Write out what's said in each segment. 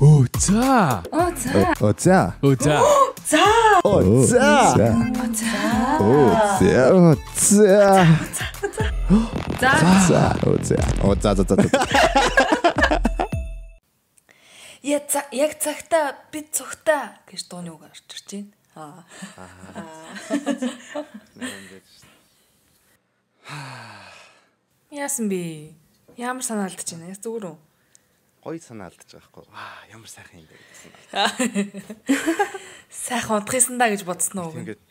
Оо за. Оо за. Оо за. Оо за. За. Оо за. Оо за. Оо за. За. Оо за. Оо за. Яг цагтаа бид цогтаа гэж дууны үг орж ирж байна. Яасан бэ? Ямар санаа алдаж байна? Зүгээр үү? Гой санаа алдаж байгаа хгүй. Ямар сайхан юм бэ гэсэн. Сайхан удахсан да гэж бодсон уу? Ингээд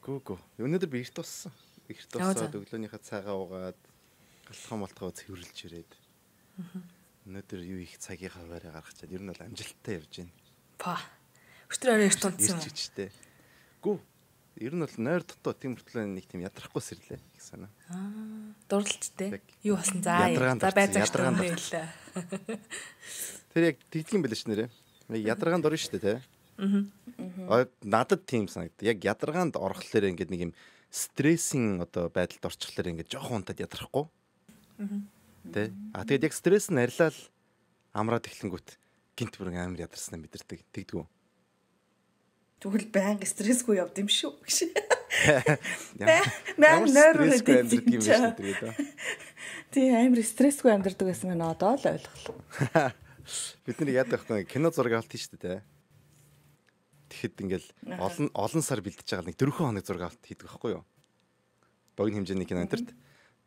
гүү. Өнөөдөр би эрт туссан. Эрт тусаад өглөөнийхөө цайгаа уугаад галтхан цэвэрлж ирээд. Өнөөдөр юу их цагийн хаваараа гаргах чад. Ер нь бол амжилттай явж байна. Па. Өчтөр орой эрт тунцсан юм. Ирчтэй. Гүү. Ер нь бол нойр дотоо тийм мөртлөө нэг тийм ядрахгүй сэрлээ их санаа. Дурлалчтэй. Юу болсон за. За байцаагч хэлээ. Тэр яг тэгдгийм байлаа ш нэрэ. Ядаргаанд орно штэ те. Надад тийм санагд. Яг ядаргаанд орохлоор ингээд нэг юм стрессийн одоо байдалд орчихлоор ингээд жоохон унтаад ядрахгүй. Тэ. Тэгээд яг стресс нь арилал амраад эхлэнгүүт гинт бүрэн амар ядарснаа мэдэрдэг. Тэгдгүү. Тэгвэл байнга стрессгүй явд юм шүү гэж. Ямар стрессгүй амьдрдаг юм биш тэгээд. Тий амар стрессгүй амьдрдаг гэсэн нь одоо л ойлголоо. Бид нар яадаг вэ? Кино зураг авалт шүү дээ. Тэгэхэд ингээл олон сар бэлдэж байгаа нэг 4 хоног зураг авалт хийдэг байхгүй юу? Богино хэмжээний кино энтерт.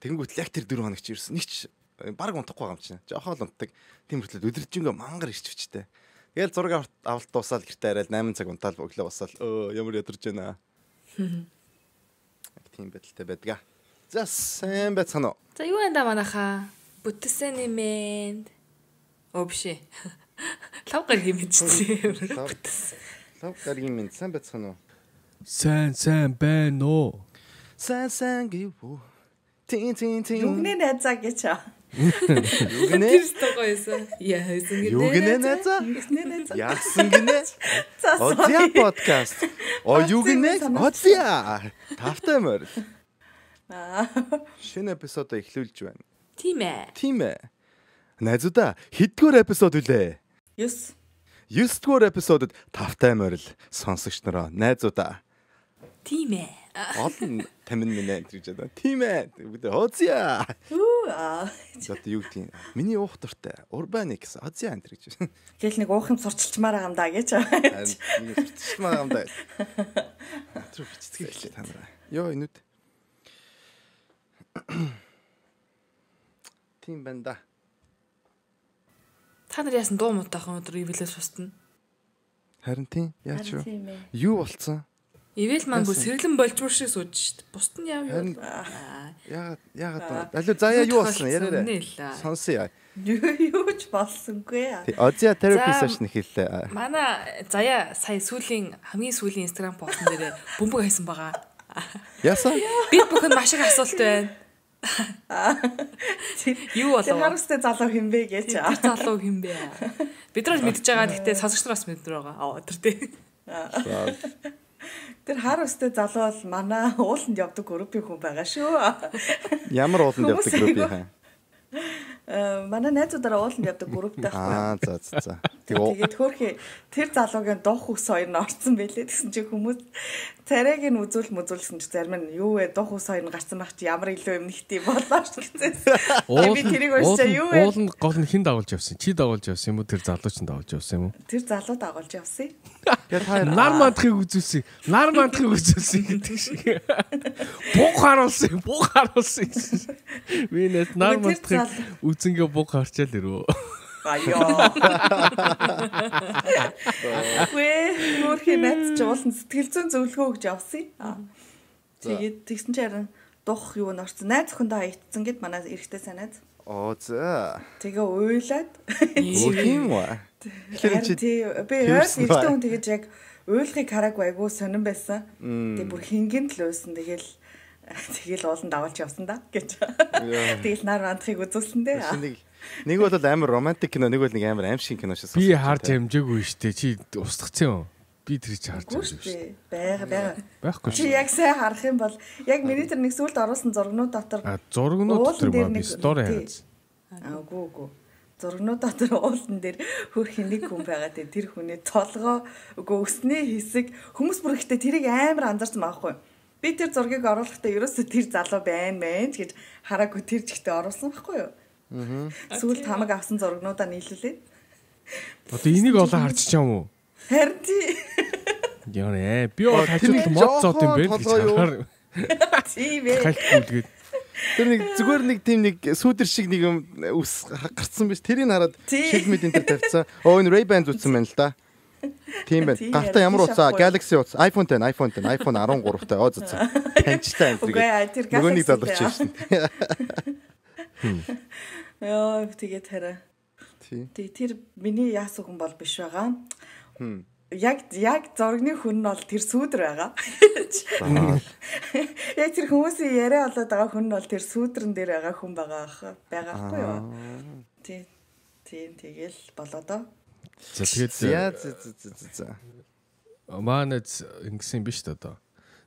Тэгэнгүүт яг тэр 4 хоног чи ирсэн. Нэг ч баг унтахгүй байгаа юм чинь. Жохол унтдаг. Тийм хөтлөд өдөржингөө мангар ирчвчтэй. Тэгэл зураг авалт дуусаад гэртээ арай 8 цаг унтаал өглөө басаал ямар ядарч байна. Тийм байдалтай байдаг. За сайн байцгаана уу? За юу энэ да манайхаа? Бүтсэн нэмэнд. Обши. Лавгар хэмэжсэн. Лавгар хэмээн сайн байцгаана уу? Сайн байна уу? Сайн гэв. Тин. Югнэ найзаа гэж. Югнэ? Тэстэгөөсөн. Яасан гэдэг. Югнэ найзаа? Яасан гинэ? Оця подкаст. Югнэ? Оця. Тавтай морил. Шинэ эпизод эхлүүлж байна. Тийм ээ. Найзуудаа хэдгээр эпизод үлээ? 9. 9-р эпизодод тавтай морил сонсогч нараа найзуудаа. Тийм ээ. Олон тамин минь гэж байна. Тийм ээ. Бид оця. Зот юу гэдэг. Миний уух дуртай. Урбаникс оця энэ гэж. Тэгэл нэг уух юм сурчилчмаар байгаа юм да гэж. Миний сурчилчмаар байгаа юм да. Тэр бичцгээ хэлээ та нараа. Йоо энүүд. Тийм байна да. Та нар яасан дуу мутаахан өдөр ивэлээс устна. Харин тийм. Яач юу? Юу болцсон? Ивэл маань бүр сэрлэн болжмор шиг сууж шít. Бусд нь яав юу? Яагаад алуу заяа юу болсон яриараа. Сонсъё. Юу ч болсонгүй. Озя терапи сешн хэллээ. Манай заяа сая хамгийн сүүлийн Instagram постн дээр бөмбөг хайсан байгаа. Яасан? Бид бүхэн маш их асуулт байна. Юу болов? Харустай залуу хинбэ гэж. Тэр залуу хинбэ? Бид нар мэдж байгаа гэхдээ сонсогч нараас мэдэр байгаа. Тэр тий. Тэр хар өстэй залуу бол манай ууланд явдаг группийн хүн байгаа шүү. Ямар ууланд явдаг групп юм? Манай найзуудаараа ууланд явдаг групптэй байхгүй. За. Тэгээд хөөрхий тэр залуугийн дух ус хоёр нь орсон байлээ. Тэгсэн чинь хүмүүс царайг нь мүзүүлсэн чинь зарим нь юу вэ дух ус хоёр нь гарсан байх чи ямар илүү юм нэгтэй болоо ш гэсэн. Би тэрийг уншаа юу вэ? Ууланд гол нь хэн дагуулж явсан? Чи дагуулж явсан юм уу? Тэр залуу ч дагуулж явсан юм уу? Тэр залуу дагуулж явсан. Нар мандахыг үзүүлсэн. Нар мандахыг үзүүлсэн гэдэг шиг. Буг харуулсан. Би нэт нар мандахыг үзэнгээ буг харчаал ирв. Аяа. Хөөрхий найз ч уулын сэтгэл зүйн зөвлөгөө өгж явсан. Тэгээд тэгсэн чинь харин дух юу н орсон. Найз охиндоо хаягдсан гэд манай эрэгтэй сайн найз. За. Тэгээ уйлаад. Тийм үү? Би эрэгтэй хүн тэгэж яг уйлахыг хараагүй айгуу сонирн байсан. Тэгээ бүр хингэн л уйсан. Тэгэл ууланд давалж явсан да гэж. Тэгэл нар мандахыг үзүүлсэн дээ. Нэг бол амар романтик кино, нэг бол нэг амар аимшиг кино шээ. Би харж амжаагүй штэ. Чи устгацсан юм. Би тэрийг харж байгаа шүү. Бага. Байхгүй шүү. Чи яг сайн харах юм бол яг миний тэр нэг сүлд оруулсан зургнууд дотор зургнууд дотор би стори харж. Гүү. зургнуудаа тэр уулан дээр хөрх нэг хүн байгаа те тэр хүний толгоо үгүй өсний хэсэг хүмүүс бүр ихтэй тэрийг амар анзаарсан байхгүй. Би тэр зургийг оруулахдаа ерөөсөө тэр залуу байна гэж хараагүй тэр жигтэй оруулсан байхгүй юу? Сүүлд хамаг авсан зургнуудаа нийлүүлээд. Одоо энийг олоо харж чам уу? Харин тий. Яа би бол хажууд мод зоод юм бэ гэж харахаар. Тийм ээ. Хайлтгүүлгээд. Тэр нэг зүгээр нэг тийм нэг сүүдэр шиг нэг юм ус гарцсан биш. Тэрийг хараад шилмэд энэ төр тавьсан. Энэ Ray-Ban зүтсэн байна л да. Тийм байна. Гартаа ямар утсаа? Galaxy утас. iPhone 10, iPhone 13 тай. Зөцөө. Таньчтай энэ. Нөгөөний залууч шин. Яа, тэгээд хараа. Тэр миний яасан хүн бол биш байгаа. Яг зургийн хүн нь бол тэр сүүдэр байгаа. Яг тэр хүмүүсийн яриа болоод байгаа хүн нь бол тэр сүүдрэн дээр байгаа хүн байгаа байхгүй юу? Тийм тэгэл болоо доо. За тэгээд за. Манайд ингэсэн биш та одоо.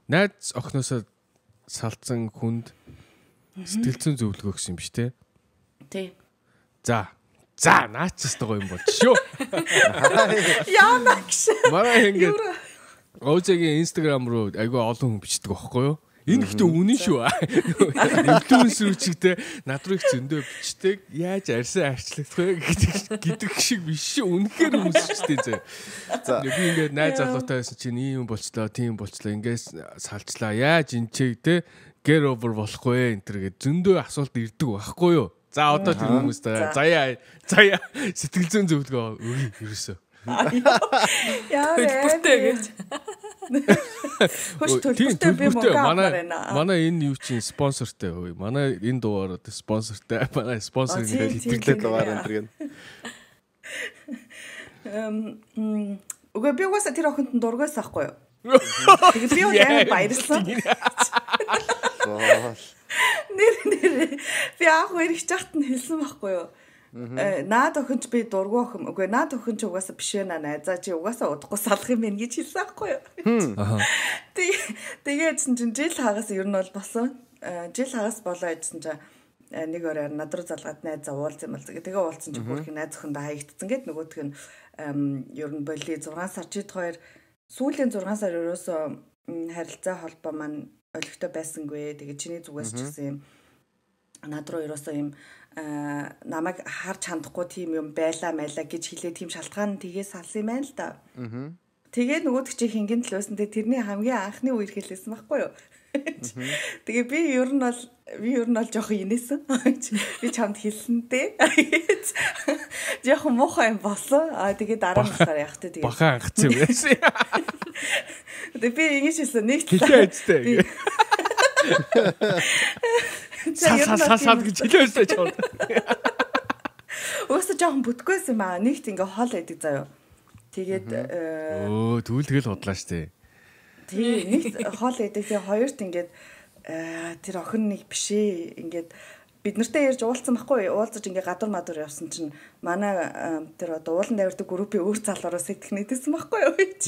Найз охноосоо салцсан хүнд сэтгэл зүйн зөвлөгөө өгсөн юм биш те? Тий. За наачс байгаа юм бол шүү. Яана гэж. Манай ингэ Озегийн Instagram руу айгүй олон хүн бичдэг байхгүй юу? Энэ ихтэй үнэн шүү. Инфлюенсер үчигтэй над руу их зөндөө бичдэг. Яаж арьсан арчлагдах вэ гэдэг шиг биш шүү. Үнэхээр хүмүүсчтэй зөө. За би ингээд найз залуутай байсан чинь ийм болчлоо, тийм болчлоо. Ингээс салчлаа. Яаж энчиг те get over болохгүй энэ төр гэж зөндөө асуулт ирдэг байхгүй юу? За одоо тэр хүмүүстэй заяа сэтгэл зүйн зөвлөгөө өгье ерөөсөө. Яа гэж. Хөшөлтөлтэй би манай энэ юу чинь спонсортай хөөе. Манай энэ дугаараа спонсортай. Манай спонсор ингээд хэтгэлээ дугаар энэ гэн. Үгүй би угаасаа тэр охинд нь дургаас ахгүй юу? Тэгээд би яа баярлсан. Нэр би аах үргэж чахт нь хэлсэн байхгүй юу? Наад охинч би дургу охин. Үгүй наад охинч угаасаа биш ээ найзаа чи угаасаа удахгүй салах юм байна гэж хэлсэн байхгүй юу? Тэгээд чинь жил хагас ер нь бол босон. Жил хагас болоо гэсэн чинь нэг оройр над руу залгаад найзаа уулзсан юм бол тэгээ уулзсан чинь бүрх найз охиндоо хаягдсан гэд нөгөөх нь ер нь боли 6 сар чид хоёр сүүлийн 6 сар ерөөсөө харилцаа холбоо маань олигтой байсангүй. Тэгээ чиний зүгээс ч гэсэн юм над руу ерөөсөө юм намайг харж хандахгүй тийм юм байла гэж хэлээ тийм шалтгаан тгийээ салсан юм байна л да. Тэгээ нөгөөд чи хингийн төлөөсөн тэрний хамгийн анхны үеэр хэлсэн байхгүй юу? Тэгээ би ер нь бол жоох инээсэн. Би чамд хэлсэнтэй. Жоох муухай юм болсон. Тэгээ дараа нь болохоор яах вэ? Тэгээ бахан анхсан юм байсан. Тэгээ би ингэж хэлсэн нэг хэлээжтэй. Сасаад гэж хэлээсэй чам. Өөсө жоохон бүтгүйсэн юм аа. Нэгт ингээ хоол байдаг заяа. Тэгээд тэгвэл худлаа штэ. Тий, нэгт хоол байдаг. Тэгээ хоёрт ингээд тэр охин нэг бишээ ингээд бид нартай ярьж уулзсан байхгүй уулзаж ингээ гадуур мадуур явсан чинь манай тэр одоо уулан дайрдаг группийн өөр залуураа сэтгэх нэгтэйсэн байхгүй юу гэж.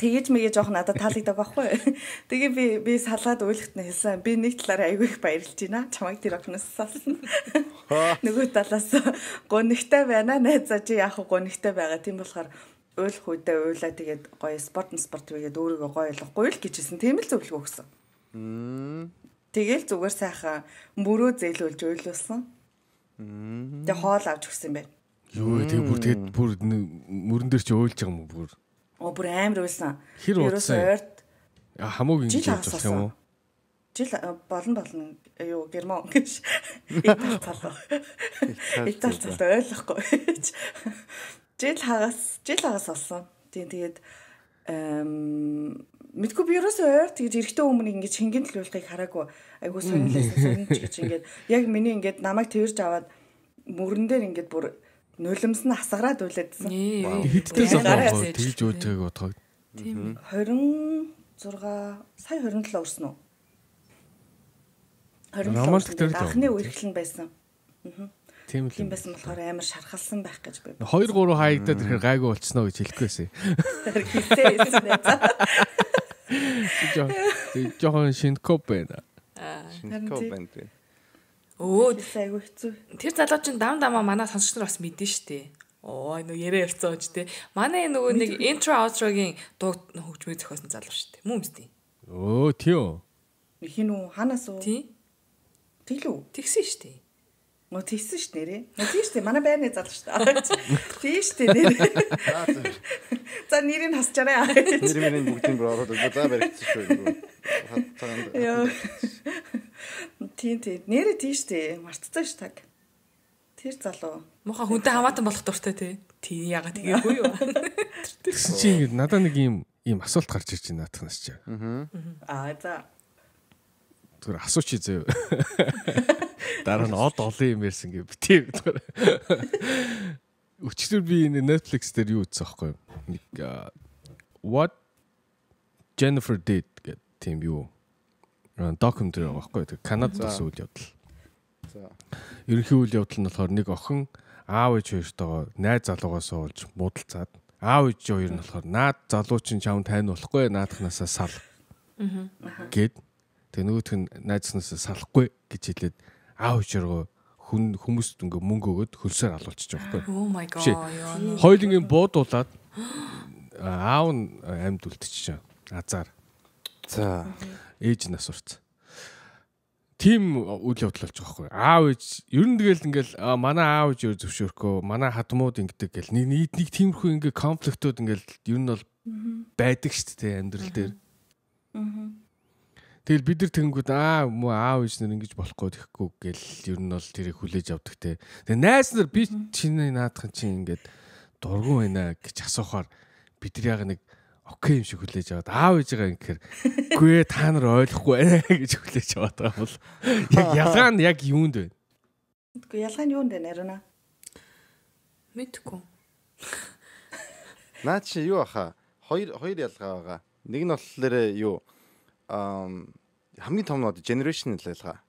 Тэгэж мэгээ жоох надад таалагддаг байхгүй. Тэгээ би салгаад уйлахт нь хэлсэн. Би нэг талаараа айгүй их баярлж байна. Чамайг тэр охиноос салсан. Нөгөө талаас гонигтай байна. Найзаа чи яах вэ гонигтай байгаа. Тийм болохоор уйлах үедээ уйлаа тэгээд гоё спорт үгээд өөрийгөө гоё ойлгохгүй л гэжсэн. Тийм л зөвлөгөө өгсөн. Тэгэл зүгээр сайхан мөрөө зээлүүлж уйлуулсан. Тэгээ хоол авч өгсөн юм байна. Юу тэгээ бүр мөрөн дээр чи уйлж байгаа юм бүр. Бүр амар уйлсан. Хэр уйлсан? Хамаагүй ингэж явж болох юм уу? Жил болно. Юу герман гэж. Итал ойлгохгүй. Жил хагас болсон. Тэгээд мэдгүй би ерөөсөө ойр тэгж эрэхтэй өмнө ингэж хингийн төлөвлөгөөг хараагүй айгуу сонирхолтой гэж ингэж яг миний ингэж намайг тэрж аваад мөрөн дээр ингэж бүр нулимс нь хасгараад үлээдсэн. Хэдтэй залуу тэгж өөжээг бодоход. Тийм 26 сая 27 өрсөн үү? 27 анхны үерхлэн байсан. Тийм л. Тийм байсан болохоор амар шархалсан байх гэж би. 2 3 хаягдаад ирэхээр гайгүй болцсноо гэж хэлэхгүйсэн. Жохон шинкоп байна. Шинкоп байна. Өө айгу хэцүү. тэр залуу чинь дамаа манай сонсогч нар бас мэдэн штэ. Оо энэ яриа явцсан ч те. Манай нөгөө нэг intro outro-гийн дуу хөгжмийг зохиосон залуу штэ. Мөн үстэй. Өө тийм. Хин үү ханаас уу? Тий. Тэглүү. Тэгсэн штэ. Мо тэгсэн ш нэрээ. Тийм штэ манай байрны залуу штэ. Тийм штэ нэрээ. За нэрийг хасчаарай. Нэрийн бүгдийн бүр ороод за баригдсан шүү. Яа. Тийм нэрээ тийм штэ. Мартцсан ш таг. Тэр залуу. Муха хүнтэй хамаатан болох дуртай те. Тий яга тэгээгүй юу. Тэгсэн чи ингэ надад нэг ийм асуулт гарч ирж байна наатахнаас чи. За. Түр асууч зөө. Дараа нь олон юм ярьсан гэ битээ. Өчигдөр би энэ Netflix дээр юу үзсэн аахгүй юу? Нэг What Jennifer Did гэх тийм юу. Докюментари байгаа аахгүй юу? Канадад үйл явдал. За. Ерөнхий үйл явдал нь болохоор нэг охин аав ээж хоёртойгоо найз залуугаас уулж муудалцаад аав ээж хоёр нь болохоор наад залуу чинь чам тань болохгүй наадахнасаа сал. Гэт тэгээ нөгөөх нь найзнаасаа салахгүй гэж хэлээд аав ээжрөө хүмүүст ингээ мөнгө өгөөд хөлсөөр алуулчих жоохгүй. Oh my god. Хоёулын буудуулаад аав нь амьд үлдчихэж азар. За. Ээж нь асуурсан. Тим үйл явдал болж байгаа байхгүй. Аав ээж ер нь тэгэл ингээл манай аав ээж зөвшөөрөхгүй, манай хадмууд ингэдэг гэл нэг тиймэрхүү ингээ конфликтууд ингээл ер нь бол байдаг шүү дээ амьдрал дээр. Тэгэл бид нар тэгэнгүүт муу аав ээж нар ингэж болохгүй тэгэхгүй гэл ер нь бол тэрийг хүлээж авдаг те. Тэгээ найз нар би чиний наадах чинь ингээд дургуун байна гэж асуухаар бид нар яг нэг окей юм шиг хүлээж аваад аав ээжигээ ингэхээр үгүй та нар ойлгохгүй байна гэж хүлээж аваад байгаа бол яг ялгаа нь яг юунд вэ? Үгүй ялгаа нь юунд вэ нарина? Мэдгүй. Наа чи юу аха? Хоёр ялгаа байгаа. Нэг нь болохоор юу хамгийн том нь generational ялгаа.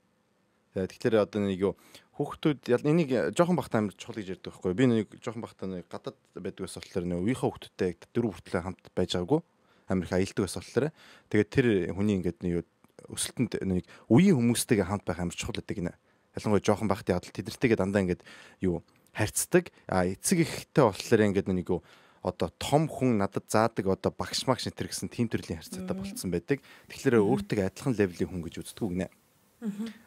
Тэгэхээр одоо нэг юу хүүхдүүд энийг жоохон бахта амир чухал гэж ярьдаг байхгүй. Би нэг жоохон бахта нэг гадаад байдаг ус болохоор нэг үеийнхээ хүүхдүүдтэй дөрөв хүртэл хамт байж байгаагүй. Амирх аялдаг ус болохоор. Тэгээд тэр хүний ингээд нэг өсөлтөнд нэг үеийн хүмүүстэйгээ хамт байх амир чухал гэдэг нэ. Ялангуяа жоохон бахта ядал тэдэртэйгээ дандаа ингээд юу харьцдаг. Эцэг эхтэй болохоор ингээд нэг юу одоо том хүн надад заадаг одоо багш магш нэтэр гэсэн тийм төрлийн харьцаатай болцсон байдаг. Тэгэхээр өөртөө адилхан левелийн хүн гэж үздэг үгнэ.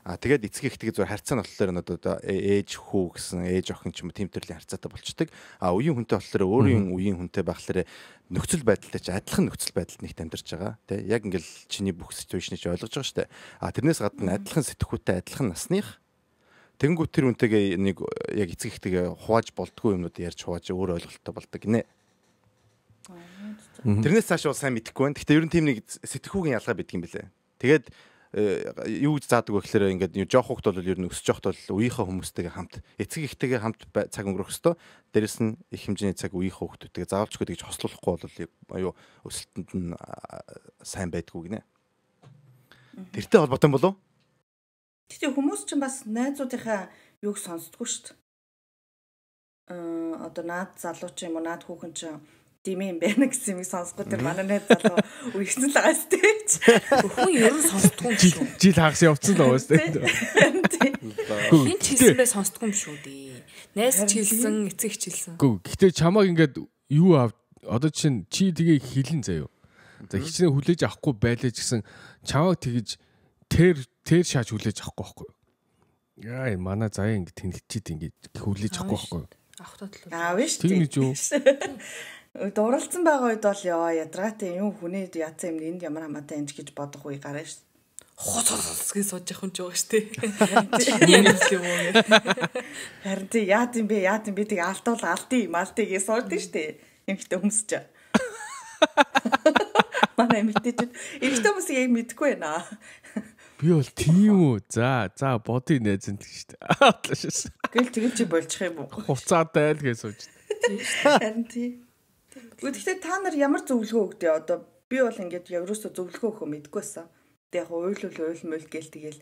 Тэгээд эцэг эхтэйгээ зөв харьцаа нь болохоор одоо ээж хүү гэсэн ээж охин ч юм уу тийм төрлийн харьцаатай болчдөг. Үеийн хүнтэй болохоор өөрийн үеийн хүнтэй байхлаарэ нөхцөл байдалтай ч адилхан нөхцөл байдалд нэгт амьдарч байгаа. Тэ яг ингээл чиний бүх ситүэйшнийг ч ойлгож байгаа шүү дээ. Тэрнээс гадна адилхан сэтгхүүтэй адилхан насных тэнгуүт тэр үнтэйгээ нэг яг эцэг эхтэйгээ хувааж болдгоо юмнууд ярьж хувааж өөр ойлголттой болдог гинэ. Тэрнээс цааш бол сайн мэдэхгүй байна. Гэхдээ ер нь тийм нэг сэтгхүүгийн ялгаа байдаг юм билэ. Тэгээд юу гэж заадаг вэ гэхээр ингээд жоох хөхт бол ер нь өсөж жоохт бол үеийнхээ хүмүүстэйгээ хамт эцэг эхтэйгээ хамт цаг өнгөрөх ёстой. Дээрэс нь их хэмжээний цаг үеийнхээ хүүхдүүдтэйгээ заавалчгүй гэж хослуулахгүй бол юу өсөлтөнд нь сайн байдгүй гинэ. Тэртэй холбоотой болов? Тэгтээ хүмүүс ч бас найзуудынхаа юуг сонсдгоо шүү дээ. Одоо наад залуу ч юм уу наад хүүхэн ч димэн байна гэсэн юм сонсгоо тэр манай найз залуу үерсэн л байгаа сте. Хүн ер нь сонсдгүй юм шүү. Жил хагас явцсан л байгаа сте. Хин ч хэлсэн бай сонсдгүй юм шүү дээ. Найз ч хэлсэн, эцэг ч хэлсэн. Гэхдээ чамааг ингээд юу одоо чинь чи тгээ хэлэн заяа. За хичнээн хүлээж авахгүй байлаа ч гэсэн чамааг тэгж тэр шааж хүлээж авахгүй байхгүй. Яа манай заяа ингэ тэнэгчээд ингэ хүлээж авахгүй байхгүй. Авах тодлоо. Аав шүү. Тийм гэж юу? Дууралцсан байгаа үед бол яа ядраатай юм хүний яцсан юм энд ямар хамаатай энэ гэж бодох үе гарна шүү. Хоцоцос гэж сууж явах юм ч байгаа шүү. Ийм юм уу гэх. Харин тий яад юм бэ тийг алдвал алдъя малтыг суулдаг шүү. Эмхтэй хүмүүс ч. Манай эмхтэйчүүд эмхтэй хүмүүс яг мэдгүй байна. Би бол тийм үү. За бодын найзэн л шүү дээ. Атлаашс. Тэгэл чи болчих юм уу? Хуцаатай л гэж сууж. Харин тий. Гэхдээ та нар ямар зөвлөгөө өгдөө одоо би бол ингээд ерөөсөө зөвлөгөө өгөх мэдгүйсэн. Тэг яг уйл мөл гээл тэгэл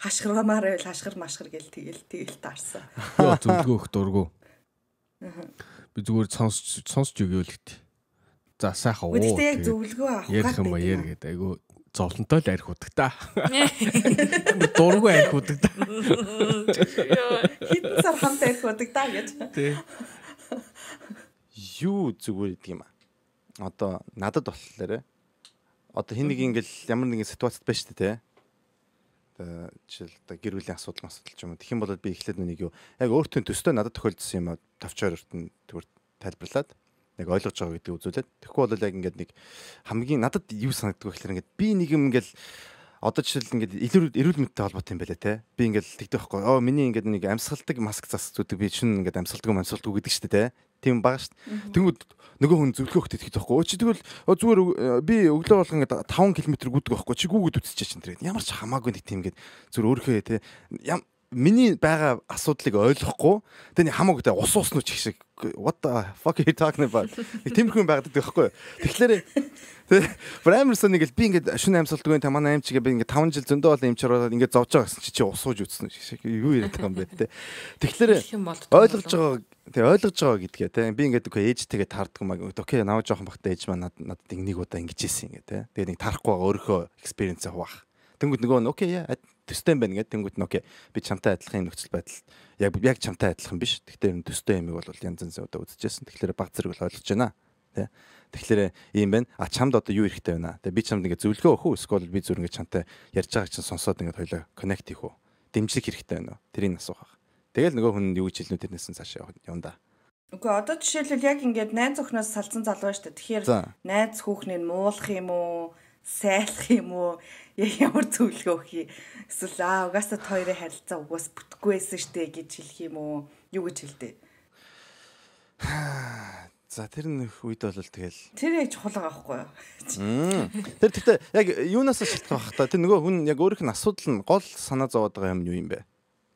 хашгирмаар байл хашгир машгир гээл тэгэл таарсан. Йоо зөвлөгөө өгөх дурггүй. Би зүгээр сонсч өгөөл гэдэг. За сайхан уу. Гэхдээ яг зөвлөгөө авах ярих юм яриад айгу зовлонтой л арх удаг та. Дургүй арх удаг та. Хитэн сар хамт арх удаг та гэж. Тий. Юу зүгээр гэдэг юм аа. Одоо надад болохоор одоо хин нэг ингээл ямар нэгэн ситуацид байна шүү дээ. Жишээл одоо гэр бүлийн асуудал ч юм уу. Тэгэх юм бол би эхлээд нэг юу яг өөртөө төстэй надад тохиолдсон юм тавчаар өртөн тэгвэр тайлбарлаад яг ойлгож байгаа гэдэг үзүүлээд. Тэгэхгүй бол яг ингээд нэг хамгийн надад юу санагддаг вэ гэхээр ингээд би нэг юм ингээл одоо жишээл ингээд эрүүл мэндтэй холбоотой юм байлаа те. Би ингээд тэгдэг байхгүй. Миний ингээд нэг амьсгалдаг маск зас зүдэг би шинэ ингээд амьсгалдаг гэдэг шүү дээ те. Тийм бага шүү дээ. Тэнгүүд нөгөө хүн зөвлөхөөхтэй тэгдэг байхгүй. Чи тэгвэл зүгээр би өглөө болгон ингээд 5 км гүдэг байхгүй. Чи гүгэд үтсэж чинь тэр. Ямар ч хамаагүй нэг тийм ингээд зүр өөрхөө те. Миний байгаа асуудлыг ойлгохгүй тэний хамаагүй ус уснуу ч их шиг what the fuck are you talking about тиймэрхүү байгаад байгаа байхгүй. Тэгэхээр Брамерсон нэг л би ингээд шүн амьсгалдаг та манай аймчигээ би ингээд 5 жил зөндөө бол эмч ороод ингээд зовж байгаа гэсэн чи усууж үтсэн шиг юу яриад байгаа юм бэ те. Тэгэхээр ойлгож байгаа гэдгээ те. Би ингээд үгүй ээжтэйгээ таардаг маа. Окей наваа жоохон багтаа ээж маань надад нэг удаа ингэж ийсэн ингээд те. Тэгээ нэг тарахгүй байгаа өөрийнхөө экспириенсээ хуваах. Тэнгүүд нөгөө нь окей төстэй юм байна гэдэг. Тэнгүүд нь окей би чамтай адилхан нөхцөл байдал яг чамтай адилхан биш. Тэгэхээр төстэй юмыг бол янз янз удаа үзчихсэн. Тэгэхээр баг зэрэг л ойлгож байна. Тэ. Тэгэхээр ийм байна. Чамд одоо юу хэрэгтэй байна? Тэ би чамд ингээ зөвлөгөө өгөх үү? Эсвэл би зүгээр ингээ чамтай ярьж байгааг чинь сонсоод ингээ хоёлоо коннект хийх үү? Дэмжлэг хэрэгтэй байна уу? Тэрийг асуух. Тэгэл нөгөө хүн юу гэж хэлнэ тэрнээс нь цаашаа явна да. Үгүй одоо жишээлбэл яг ингээд найз охноос салцсан залуу шүү дээ. Тэгэхээр найз хүүхнийг муулах юм уу? Сайлах юм уу? Яг ямар зөвлөгөө өгөх юм? Эсвэл угаасаа хоёрын харилцаа угаас бүтэхгүй байсан шүү дээ гэж хэлэх юм уу? Юу гэж хэлдэг? За тэр нэг үед бол тэгэл тэр яг чухал байгаа байхгүй юу? Тэр тэгтээ яг юунаас шалтгаан бах та тэр нөгөө хүн яг өөрийнх нь асуудал нь гол санаа зовоод байгаа юм юу юм бэ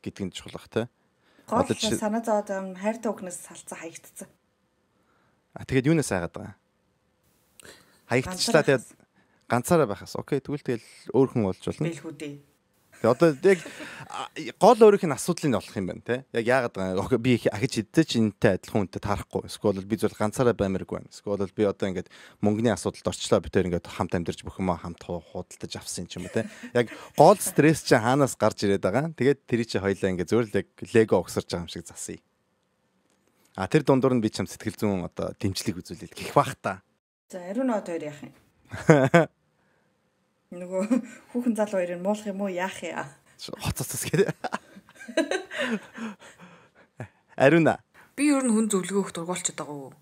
гэдгийг чухал бах те. Гол санаа зовоод байгаа юм хайртай хүүхнээс салцсан хаягдцсан. Тэгээд юунаас айгаад байгаа? Хаягдчихлаа тэгээд ганцаараа байхаас. Окей тэгвэл тэгэл өөр хүн болж болно. Бэлхүү дээ. Одоо яг гол өөрийнх нь асуудлыг олох юм байна те. Яг яагаад байгаа би ахиж хэдтэй ч энэтэй адилхан хүнтэй таарахгүй. Эсвэл би зөв ганцаараа баймаргүй байна. Эсвэл би одоо ингээд мөнгөний асуудалд орчлоо би тэр ингээд хамт амьдарч бүх юм хамт худалдаж авсан юм те. Яг гол стресс чи хаанаас гарч ирээд байгаа. Тэгээд тэр чи хоёлаа ингээд зөв л яг лего огсорж байгаа юм шиг засъя. Тэр дундуур нь би чам сэтгэл зүйн одоо дэмжлэг үзүүлээд гих бах та. За ариун нот хоёр яах юм? Нөгөө хүүхэн залуу хоёрыг муулах юм уу яах юм? Хоцоцос гэдэг. Ариуна. Би ер нь хүн зөвлөгөө өгөх дургуулчод байгаа.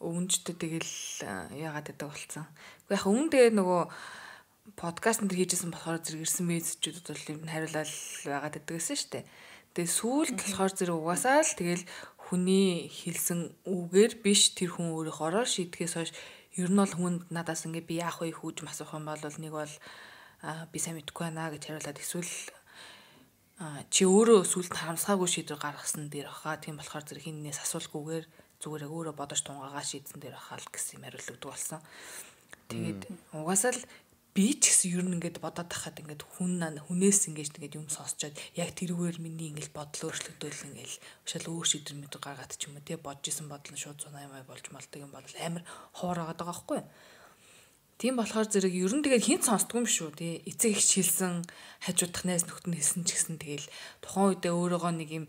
Өвөнчтэй тэгэл яагаад гэдэг болцсон. Гэхдээ яг өмнө тэгээ нөгөө подкаст энэ хийжсэн болохоор зэрэг ирсэн мессежүүд бол юм хариулал байгаад байдагсэн шүү дээ. Тэгээ сүүлд болохоор зэрэг угаасаа л тэгэл хүний хэлсэн үгээр биш тэр хүн өөрөөхөөрөө шийдэхээс хойш ер нь бол хүнд надаас ингээ би яах вэ хүүж масуух юм бол нэг бол би сайн мэдэхгүй байна гэж хариулаад эсвэл чи өөрөө сүлд харамсаагүй шийдвэр гаргасан дээр баха. Тийм болохоор зэрэг хиннээс асуулгүйгээр зүгээр өөрөө бодож тунгаагаа шийдсэн дээр баха л гэсэн юм хариулдаг болсон. Тэгээд угаасаа л би ч гэсэн ер нь ингээд бодоод тахад ингээд хүнээс ингээд юм сонсчоод яг тэрүүгээр миний ингээд бодол өөрчлөгдөөл ингээд ушаал өөр шийдвэр мэд гаргаад ч юм уу тий бодож исэн бодол нь шууд 180 болж малдаг юм бол амар хоор байгаа байхгүй. Тийм болохоор зэрэг ер нь тэгээд хинт сонсдгүй юм шүү тий эцэг их шилсэн хажуудах найз нөхд нь хэлсэн ч гэсэн тэгэл тухайн үедээ өөрөөгөө нэг юм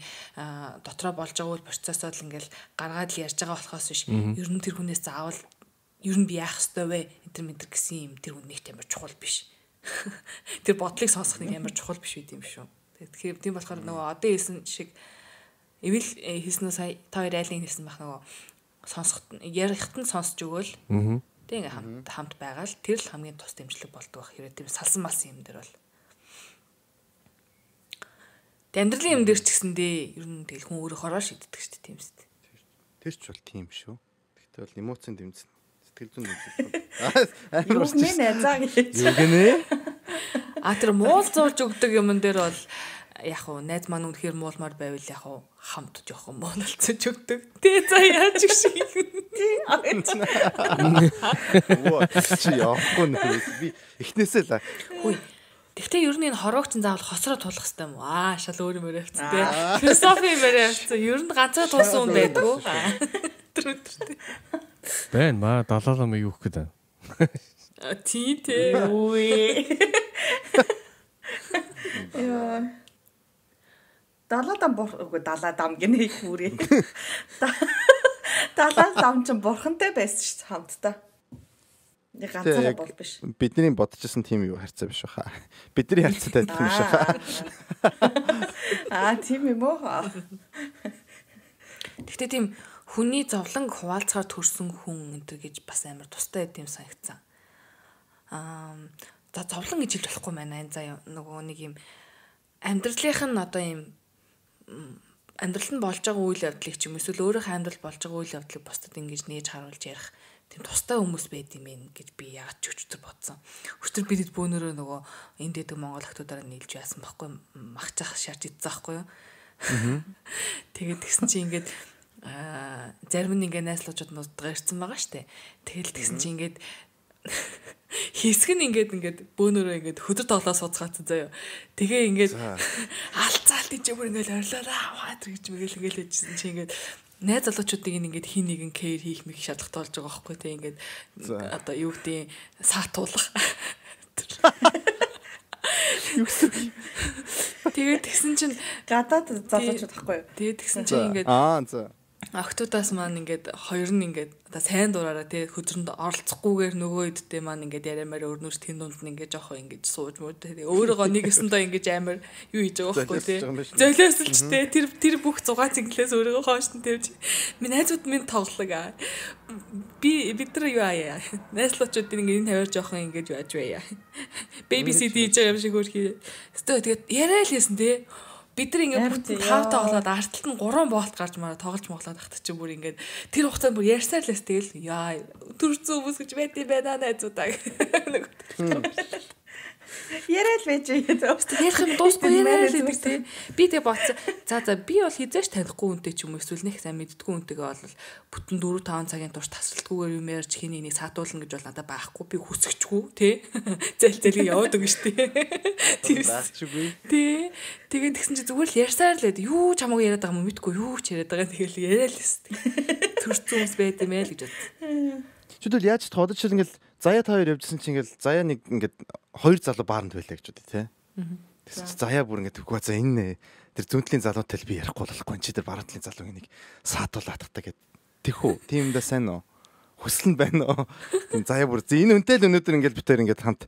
дотроо болж байгаа үйл процессоо л ингээд гаргаад л ярьж байгаа болохоос биш ер нь тэр хүнээс заавал ер нь би яах ёстой вэ? Энтер гэсэн юм тэр үнэхт амар чухал биш. Тэр бодлыг сонсох нэг амар чухал биш үү юм шүү. Тэгэхээр тийм болохоор нөгөө одоо хэлсэн шиг эвэл хэлснөө сая та хоёр айлын хэлсэн байх нөгөө сонсохт ярихт нь сонсч өгөөл. Тэг ингээ хамт байгаа л тэр л хамгийн тус дэмжлэг болдог байх хэрэг тийм салсан малсан юм дээр бол. Амьдралын юм дээр ч гэсэндээ ер нь тэгэл хүн өөрөөхөө шийддэг шүү дээ тийм үст. Тэр ч бол тийм шүү. Гэхдээ бол эмоцийн дэмжлэг тэгэл зүүн Юу нэ заа гэж. Юу гинэ? Тэр муул зуулж өгдөг юмн дээр бол яг уу найз маань үнэхээр муулмаар байвал яг уу хамт жоохон муулцаж өгдөг. Тэ за яаж их шиг. Чи явахгүй нэ би эхнээсээ л хүй. Тэгтээ ер нь энэ хорогч заавал хоцроо тулах хэрэгтэй юм уу? Шал өөр юм яриац тэ. Философи юм яриац. Ер нь ганцаа тулсан хүн байдгүй. Бэн маа далаалаа юу гэх гээд байна. Тий. Үй. Яа. Далаа дам гинэ хүүрээ. Далаа дам ч бурхантай байсан ш хамтдаа. Нэг ганцаараа бол биш. Бидний бодчихсон тийм юу харьцаа биш баха. Бидний харьцаатай адилхан биш баха. Тийм юм уу? Гэхдээ тийм хүний зовлон хуваалцахаар төрсэн хүн энэ гэж бас амар тустай байд юм санагцсан. За зовлон гэж хэлж болохгүй байна. Энэ заа нөгөө нэг юм амьдралынх нь одоо юм амьдрал нь болж байгаа үйл явдлыг ч юм эсвэл өөрийнхөө амьдрал болж байгаа үйл явдлыг бусдад ингэж нээж харуулж ярих тийм тустай хүмүүс байд юм ээ гэж би яагаад ч өчтөр бодсон. Өчтөр бидэд бөөнөрөө нөгөө энд дэдэг монгол охтуудаараа нийлж яасан байхгүй махчих шаарч идсэн байхгүй юу. Тэгээд тэгсэн чи ингээд зарим нь ингээд найслуучууд нуудгаа ирсэн байгаа штэ. Тэгэл тэгсэн чи ингээд хэсэг нь ингээд бөөнөрөө ингээд хөдөр тоглоо сууцгаацсан заяа. Тэгээ ингээд алцаалт ичээ бүр ингээд орилоораа аваад гэж мэгэл ингээд ээжсэн чи ингээд найз залуучуудыг ингээд хин нэгэн кэр хийх мэх шаардлагатай болж байгаа байхгүй те ингээд одоо юу гэдэг саатуулах. Тэгээд тэгсэн чинь гадаад залуучууд байхгүй юу? Тэгээд тэгсэн чинь ингээд за охтуудаас маань ингээд хоёр нь ингээд одоо сайн дураараа тий хөзрөнд оролцохгүйгээр нөгөө идтэй маань ингээд яриамаар өрнөж тэн дунд нь ингээд жоохоо ингээд сууж муу тий өөрөөгөө нэгэсэндээ ингээд амар юу хийж байгаа байхгүй тий золиослж тий тэр бүх зугаа цэнгэлээс өөрөөгөө хоош нь тэрж минь найзууд минь тоглог бид нар юу аа найзлуучууд ингээд энэ тавиар жоохоо ингээд яаж вэ baby sit хийж байгаа юм шиг хөрхий өстөө тэгээд яриа л хийсэн тий бид нар ингээд тав тоглоод арталт нь 3 болт гарч мараа тоглож моглоод ахт чи бүр ингээд тэр хугацаанд бүр ярьсаар л тэгэл яа төрцөө хүмүүс гэж байд юм байна найзуудаа. Яриад байж байгаа. Ярих юм дуусгүй яриад л гэдэг тий. Би тэг бодсон. За би бол хизээш танихгүй үнтэй ч юм уу эсвэл нэг сайн мэддэггүй үнтэйгээ бол бүтэн 4-5 цагийн турш тасралтгүйгээр юм ярьж хин энийг саатуулна гэж бол надад байхгүй. Би хүсэхчгүй тий. Зэлзэлийг яваад өгнө штий. Baachгүй. Тий. Тэгээд тэгсэн чи зүгээр л ярьсаар л байд. Юу ч хамаагүй яриад байгаа юм мэдгүй юу ч яриад байгаа. Тэгэл яриа л өст. Төрцөн хүмүүс байд юм ээ л гэж бодсон. Чүдэл яаж тодод шил ингээл заяа та хоёр явжсэн чинь ингээл заяа нэг ингээд хоёр залуу баарнд байлаа гэж бодъё тий. Тэгсэн чи заяа бүр ингээд үгүй за энэ тэр зүнтлийн залуутай л би ярихгүй болохгүй чи тэр баруунтлын залууг нэг саатуулаад тахтаа гэд тэхүү тийм дэ сайн уу хүсэл нь байна уу тийм заяа бүр энэ үнтэй л өнөөдөр ингээд битээр ингээд хамт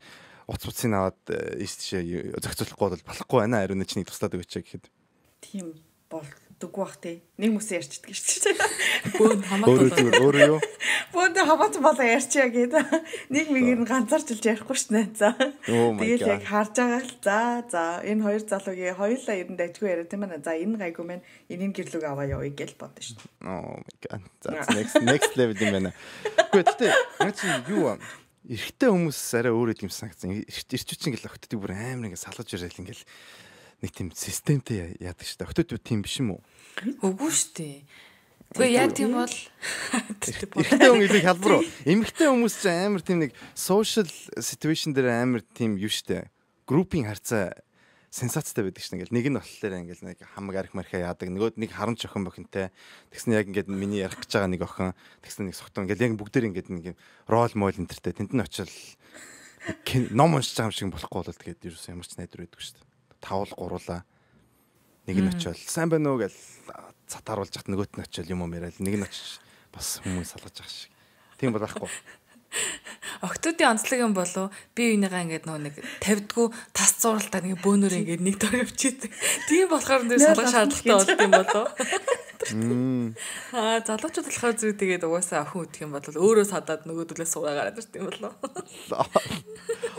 уццыг аваад ийшээ зохицуулахгүй бол болохгүй байна ариун чиний туслаад өгөөч гэхэд тийм болдоггүй бах тий нэг хүмүүс ярьчдаг шүү дээ бөөнд хамаатай өөрөө юу бөөнд хамаатай болоо ярьчаа гэдэг нэг мэгэр нь ганцаарчилж ярихгүй шүү дээ за тэгэл яг харж байгаа л за энэ хоёр залуугийн хоёулаа ер нь дайггүй яриа тийм ээ за энэ гайгүй мэн энийн гэрлүүг аваа явъя гэж бодсон шүү дээ oh my god за next level юм байна үгүй тэгтээ яг чи юу эрэгтэй хүмүүс арай өөр юм санагдсан эрчүүч ингээл охтдыг бүр амар ингээд салгаж ирээл ингээл нэг тийм системтэй яадаг шүү дээ. Охтууд тийм биш юм уу? Үгүй шүү дээ. Тэгээ яа тийм бол эрэгтэй хүн илүү хэлбэр. Эмэгтэй хүмүүс ч амар тийм нэг social situation дээр амар тийм юу шүү дээ. Группийн харьцаа сенсацтай байдаг шүү дээ. Ингээл нэг нь болохоор ингээл нэг хамаг арх мархаа яадаг. Нөгөөд нэг харамч охин бохинтэй. Тэгснэ яг ингээд миний ярих гэж байгаа нэг охин. Тэгснэ нэг согтон ингээл яг бүгдээр ингээд нэг рол мол энтертэй. Тэнд нь очил ном уншиж байгаа юм шиг болохгүй бол тэгээд юу ямар ч найдвар байдаг шүү дээ. Тавал гуруулаа нэг нь очиод сайн байна уу гэж цатааруулж хат нөгөөт нь очиод юм яриад нэг нь очиж бас хүмүүс салгаж байгаа шиг. Тийм бол байхгүй. Октодын онцлог юм болов би энийгээ ингээд нэг тавьдгүү тас зуралтаа нэг бөөнөр ингээд нэг дор явчихдаг. Тийм болохоор нэг салгах шаардлагатай болд юм болов. Залуучууд болохоор зүг тэгээд угаасаа охин үтх юм бол өөрөө садаад нөгөөдөлөө суугаа гараад ирт юм болов.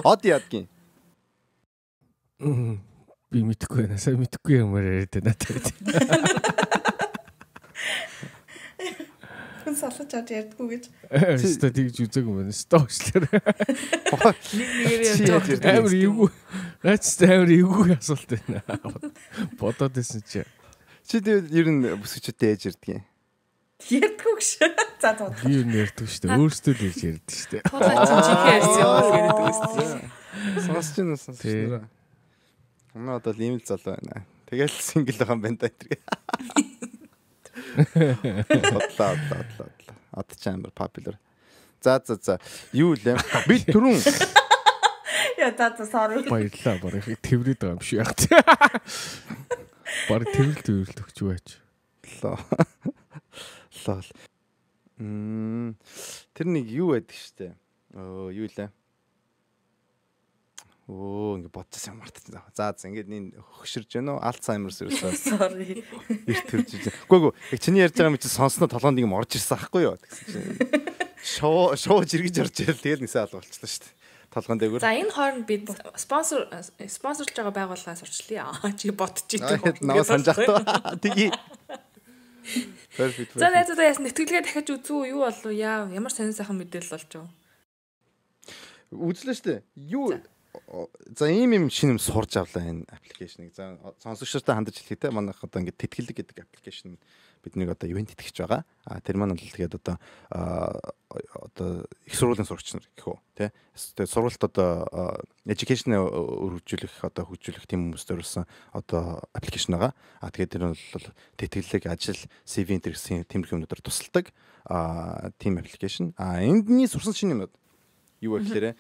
Од яадгийн. Би мэдхгүй байна. Сайн мэдхгүй юмар яриад байна тэгээд. Хүн салгаж авч ярьдгүү гэж. Өстө тэгж үзег юм байна. Стокчлэр. Нэгээр явж амар эвгүй. Наач амар эвгүй асуулт байна. Бодоод байсан чи. Чи тэгээд ер нь бүсгчтэй ээж ирдэг юм. Ярьдгүү гэж. За тоо. Би юу ярьдаг шүү дээ. Өөрөөсөө л ярьдаг шүү дээ. Тулаач чихээ ярьсан юм бол яриад үстэй. Сонсч байна. Өмнө одоо ийм л залуу байна. Тэгэл сингл байгаа юм байна да энэ. Бодлоо. Ад ч амар popular. За. Юу лээ? Би түрүүн Яа за sorry. Баярлалаа. Барыг тэрвэрэд байгаа юм шиг яг. Барыг тэрвэрэл өгч байж. лоо. Тэр нэг юу байдаг штэ. Юу лээ? Ингээ бодчихсан мартчихсан. За ингээд энэ хөширж байна уу? Альцгеймерс ерөөсөө. Sorry. Эрт төрж ижээ. Үгүй яг чиний ярьж байгаа юм чи сонсноо толгоонд юм орж ирсэн ахгүй юу гэсэн чинь. Шоу жиргэж орж ирэл тэгэл нисээ алга болчихлоо шүү дээ. Толгоон дээгүүр. За энэ хооронд бид спонсорлж байгаа байгууллагаас урьдчилъя. Чи бодчихихдээ. Наваа санаж таа. Тгий. Perfect. За найзуудаа яс нэтгэлгээ дахиж үзүү юу болов яа ямар сонир сайхан мэдээлэл болж байгаа. Үзлээ шүү дээ. Юу за ийм шинэ юм сурж авлаа энэ аппликейшнийг. За сонсогчдод хандаж хэлэхдээ манайх одоо ингээд тэтгэлэг гэдэг аппликейшн биднийг одоо ивент итгэж байгаа. Тэр маань бол тэгээд одоо их сургуулийн сурагч нар гэх үү тий. Тэгээд сургалт одоо education өргөжүүлэх одоо хөгжүүлэх тийм хүмүүст зориулсан одоо аппликейшн байгаа. Тэгээд тэр бол тэтгэлэг ажил CV интервьюсын тиймэрхүү юмнуудаар тусалдаг тийм аппликейшн. Эндний сурсан шинэ юмнууд юу вэ гэхээр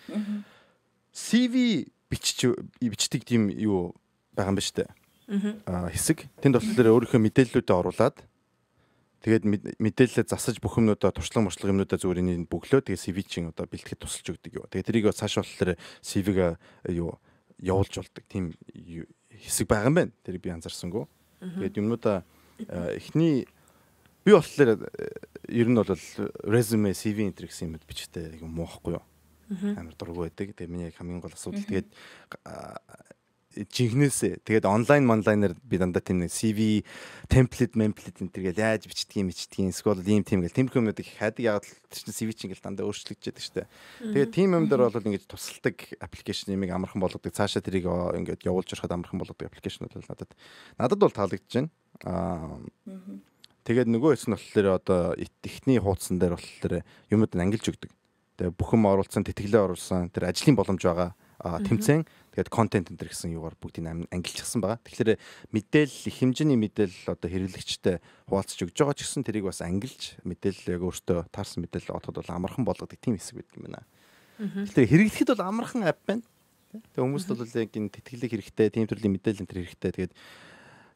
CV бичдэг тийм юу байгаа юм ба штэ. Хэсэг. Тэнд болохоор өөрийнхөө мэдээллүүдээ оруулаад тэгээд мэдээлэлээ засаж бүх юмнуудаа туршлага юмнуудаа зүгээр энийг бөглөө тэгээд CV чинь одоо бэлтгэхэд тусалж өгдөг юу. Тэгээд тэрийг цааш болохоор CV-г юу явуулж болдог тийм хэсэг байгаа юм байна. Тэрийг би анзаарсангүй. Тэгээд юмнуудаа эхний би болохоор ер нь бол resume CV энэ гэсэн юмуд бичдэг юм муухгүй юу. Амар дургу байдаг. Тэгээ миний хамгийн гол асуудал тэгээд жигнэсээ тэгээд онлайнаар би дандаа тийм нэг CV template энэ тэргээл яаж бичдгийг эсвэл ийм тийм гэл тиймэрхүү юмнуудыг хайдаг яагаад чинь CV чинь гэл дандаа өөрчлөгдөж байдаг шүү дээ. Тэгээд тийм юм дээр бол ингэж тусалдаг аппликейшн ямиг амархан болгодог. Цаашаа тэрийг ингэж явуулж ороход амархан болгодог аппликейшнууд бол надад бол таалагдж байна. Тэгээд нөгөө хэсэг нь болохоор одоо эхний хуудсан дээр болохоор юмуд нь ангилж өгдөг. Тэгээ бүхэн оруулсан, тэтгэлээ оруулсан, тэр ажлын боломж байгаа тэмцээн тэгээд контент энэ гэсэн юугаар бүгдийг ангилчихсан байгаа. Тэгэхээр мэдээлэл их хэмжээний мэдээлэл одоо хэрэглэгчтэй хуваалцаж өгж байгаа ч гэсэн тэрийг бас ангилж мэдээлэл яг өөртөө таарсан мэдээлэл отоход бол амархан болгодог тийм хэсэг байдаг юм байна. Тэгэхээр хэрэглэхэд бол амархан ап байна. Тэгээ хүмүүст бол яг энэ тэтгэлэг хэрэгтэй, тийм төрлийн мэдээлэл энэ хэрэгтэй. Тэгээд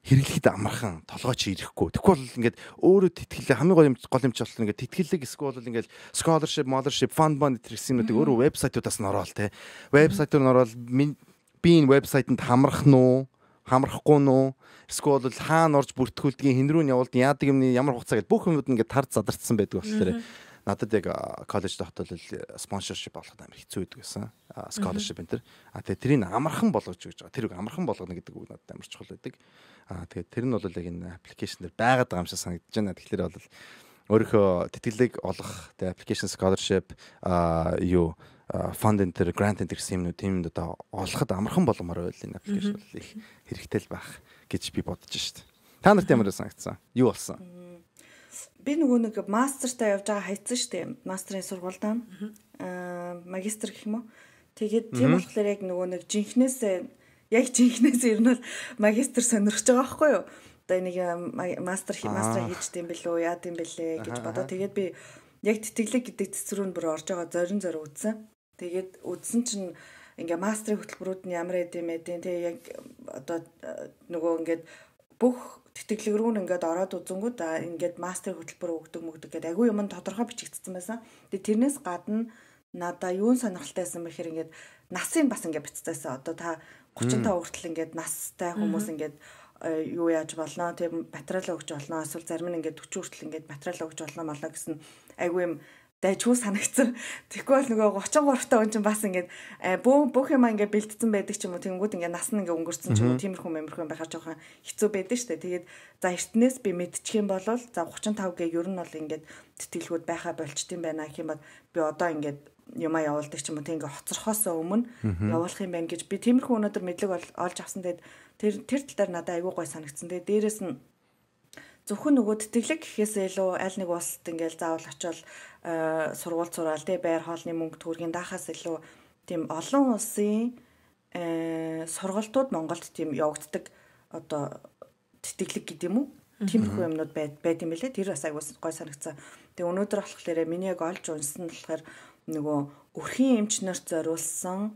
хэрэглэхэд амархан толгойч ирэхгүй. Тэгэхгүй бол ингээд өөрөө тэтгэлээ хамгийн гол юм ч болохоор ингээд тэтгэлэг эсвэл бол ингээд scholarship, fund гэсэн юмнуудыг өөрөө вебсайтуудаас нь ороод те. Вебсайтаар нь ороод би энэ вебсайтанд хамрах нь уу, хамрахгүй нь уу? Эсвэл бол хаана орж бүртгүүлдгийг хэн рүү нь явуулд яадаг юмны ямар хугацаа гэж бүх юмуд ингээд тард задарсан байдаг болохоор надад яг коллежд хотол спонсоршип олоход амар хэцүү байдаг гэсэн. Scholarship энэ төр. Тэгээ тэрийг амархан болгож өгч байгаа. Тэрийг амархан болгоно гэдэг үг надад амар чухал байдаг. Тэгээд тэр нь бол яг энэ аппликейшн дээр байгаад байгаа юм шиг санагдаж байна. Тэгэхээр бол өөрийнхөө тэтгэлэг олох, тэгээ application scholarship fund enter, grant enter гэсэн юмнууд тийм одоо олоход амархан боломоор байл энэ аппликейшн бол их хэрэгтэй л байх гэж би бодож шít. Та нарт ямар санагдсан? Юу болсон? Би нөгөө нэг мастертай явж байгаа хайцсан шүү дээ. Мастерын сургуультай. Магистр гэх юм уу. Тэгээд тийм болохоор яг нөгөө нэг жинхнээсээ ер нь бол магистр сонирхож байгаа байхгүй юу? Одоо нэг мастер хийж дим бэлөө, яа дим бэлээ гэж бодоо. Тэгээд би яг тэтгэлэг гэдэг цэцрүүн бүр орж байгаа зорин үзсэн. Тэгээд үзсэн чинь ингээ мастрын хөтөлбөрүүд нь ямар эдэм эдэн тэг яг одоо нөгөө ингээд бүх тэтгэлэг рүү ингээд ороод үзэнгүүд ингээд мастрын хөтөлбөр өгдөг гэдэг агүй юм тодорхой бичигдсэн байсан. Тэгээд тэрнээс гадна надаа юун сонирхолтойсэн бэхээр ингээд насын бас ингээд бичсэн. Одоо та 35 хүртэл ингээд настай хүмүүс ингээд юу яаж болно тийм материал өгч болно эсвэл зарим нь ингээд 40 хүртэл ингээд материал өгч болно малаа гэсэн агүй юм дайжгүй санагдсан. Тэгэхгүй бол нөгөө 33 та хүн чинь бас ингээд бүх юм ингээд бэлдсэн байдаг ч юм уу тэнгүүд ингээд нас нь ингээд өнгөрцөн ч юм уу тиймэрхүү байхаар жоохон хэцүү байдаг шүү дээ. Тэгээд за эртнээс би мэдчих юм бол за 35 гээ ер нь бол ингээд тэтгэлгүүд байхаа болчт юм байна гэх юм бол би одоо ингээд юмаа явуулдаг ч юм уу тийм ингээд хоцорхоос өмнө явуулах юм байна гэж би тиймэрхүү өнөөдөр мэдлэг олж авсан. Тэгээд тэр тал дээр надад айгүй гой санагдсан. Тэгээд дээрэс нь зөвхөн нөгөө тэтгэлэг гэхээсээ илүү аль нэг улсад ингээл заавал очиод сургууль сураал тий байр хоолны мөнгө төгрөгийн даахаас илүү тийм олон улсын сургалтууд Монголд тийм явагддаг одоо тэтгэлэг гэдэг юм уу Тиймэрхүү юмнууд байд юм лээ. Тэр бас айгуу гой санагцсан. Тэгээ өнөөдөр болохоор миний яг олж унсан болохоор нөгөө өрхийн эмч нарт зориулсан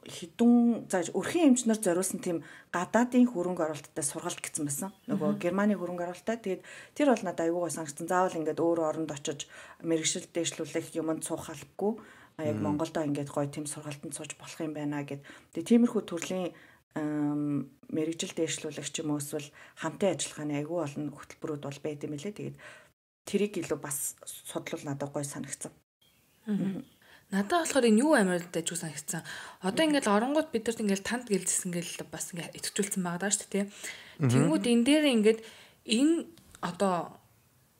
хідүүн зааж өрхийн эмч нарт зориулсан тийм гадаадын хөрөнгө оруулалттай сургалт гэсэн байсан. Нөгөө Германы хөрөнгө оруулалттай. Тэгээд тэр бол надад айгуугаа санагдсан. Заавал ингээд өөр оронд очиж мэрэгшил дэвшлүүлэх юмд суух албагүй. Яг Монголдо ингээд гоё тийм сургалтанд сууж болох юм байна гэд. Тэгээд тиймэрхүү төрлийн мэрэгжил дэвшлүүлэгч юм уу эсвэл хамтын ажиллагааны айгүй олон хөтөлбөрүүд бол байд юм лээ. Тэгээд тэрийг илүү бас судлал надад гоё санагдсан. Надад болохоор энэ юу амард дэж үсэн санагдсан. Одоо ингээд оронгууд бид нарт ингээд танд гэлжсэн гэл бас ингээд итгэжүүлсэн байгаа даа шүү дээ. Тэнгүүд энэ дээр ингээд энэ одоо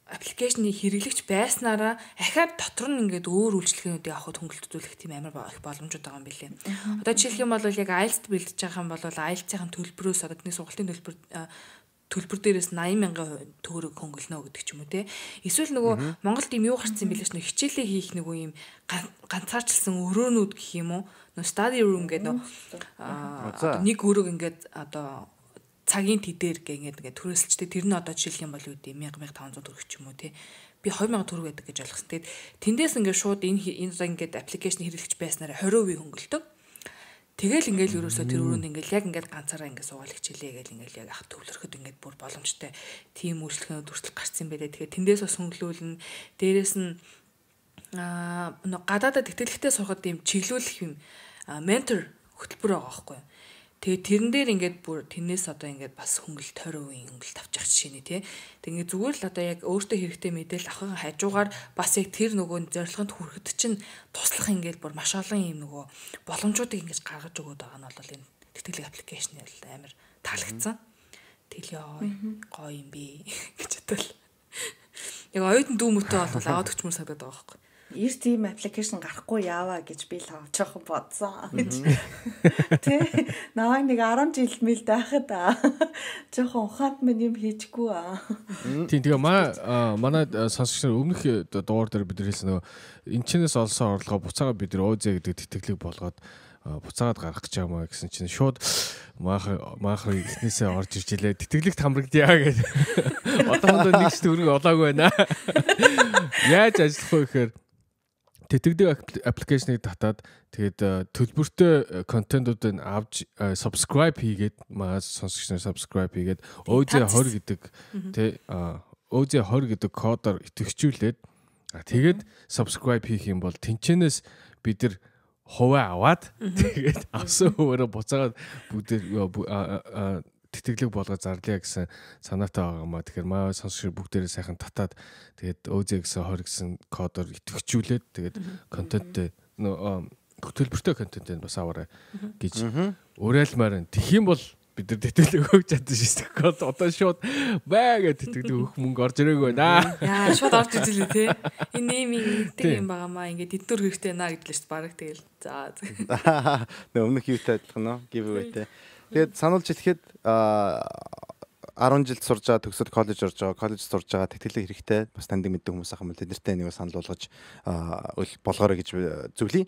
аппликейшны хэрэглэгч байснараа ахаад дотор нь ингээд өөр үйлчлэгээнүүдийг авахд хөнгөлөлтүүлэх тийм амар их боломжууд байгаа юм билээ. Одоо жишээлх юм бол яг IELTS бэлдэж байгаа юм бол IELTS-ийн төлбөрөөс одоо тэний сургалтын төлбөр дээрээс 80,000 төгрөг хөнгөлнө гэдэг ч юм уу те. Эсвэл нөгөө Монголд ийм юу гарцсан билээ ш нь хичээлээ хийх нөгөө ийм ганцаарчилсан өрөөнүүд гэх юм уу. Нөгөө study room гэдэг нөгөө нэг өрөөг ингээд одоо цагийн тэдээр ингээд төрөөсөлчтэй тэр нь одоо жишээлх юм бол юу гэдэг 1,500 төгрөг ч юм уу те. Би 2,000 төгрөг гэдэг гэж ойлгосон. Тэгээд тэндээс ингээд шууд энэ ингээд аппликейшн хэрэглэж байснараа 20% хөнгөлдөг. Тэгэл ингээл ерөөсөө тэр өрөөнд ингээл яг ингээд ганцаараа ингээд суугаал хичээлээ гээл ингээл яг ах төвлөрөхөд ингээд бүр боломжтой тийм үйлчлэгээнүүд хүртэл гарсан байлээ. Тэгэхээр тэндээс бас хөнгөлүүлнэ. Дээрээс нь гадаадад тэтгэлэгтэй сурахад ийм чиглүүлэх юм ментор хөтөлбөр байгаа байхгүй юу. Тэгээ тэрэн дээр ингээд бүр тэрнээс одоо ингээд бас хөнгөлт 20% хөнгөлт авчих жишээ нэ тий. Тэгээ зүгээр л одоо яг өөртөө хэрэгтэй мэдээлэл авахын хажуугаар бас яг тэр нөгөө зорилгонд хүрэхэд чинь туслах ингээд бүр маш олон юм нөгөө боломжуудыг ингээд гаргаж өгöd байгаа нь бол энэ тэтгэлэг аппликейшн амар таалагдсан. Тэгэл ёо гоё юм би гэж бодлоо. Яг оюутан дүү мөтөө бол аваад өчмөр санагдаад байгаа байхгүй. Эрт тийм аппликейшн гарахгүй яаваа гэж би л авчихсан бодсон. Тэ наваа нэг 10 жил мэл байхад жоохон ухаанд минь юм хийчихгүй аа. Тийм тэгээ манай сонсогч нар өмнөх дугаар дээр бид хэлсэн нөгөө энчнээс олсон орлогоо буцаага бид нар ОЗ гэдэг тэтгэлэг болгоод буцаагаад гаргах гэж байгаа гэсэн чинь шууд маахар ихнээсээ орж ирж илээ. Тэтгэлэгт хамрагдъя гэдэг. Одоохондоо нэг ч төгрөг олоогүй байна. Яаж ажиллах вэ гэхээр тэтгэлэг аппликейшнийг татаад тэгээд төлбөртэй контентуудыг авч subscribe хийгээд маа сонсогч нар subscribe хийгээд OZ20 гэдэг тий OZ20 гэдэг кодоор итгэвчүүлээд тэгээд subscribe хийх юм бол тэнчэнээс бид нар хуваа аваад тэгээд авсан хуваараа буцаагаад бүгд тэтгэлэг болгож зарлая гэсэн санаатай байгаа юм а. Тэгэхээр маа сонсогч бүгдээрээ сайхан татаад тэгээд ОЗ гэсэн 20 гэсэн кодоор итгэвчүүлээд тэгээд контенттэй төлбөртэй контенттэй бас аваарай гэж уриалмаар. Тэгэх юм бол бид нар тэтгэлэг өгч чадсан шүү дээ. Код одоо шууд бага тэтгэлэг өгөх мөнгө орж ирээгүй байна. Яа шууд орж ирлээ те. Энэ нэмийн тийм байгаамаа ингээд эдгээр хэрэгтэй наа гэдлээ шүү дээ. Бараг тэгэл. За. Нөө өмнөх юутай адилхан нөө giveaway-тэй. Тэгээд сануулж хэлэхэд 10 жил сурж байгаа төгсөд коллеж орж байгаа, коллеж сурж байгаа тэтгэлэг хэрэгтэй. Бас таньдаг мэддэг хүмүүс ахын бол тэднэртэй нэг санал болгож болгоорой гэж зөвлөе.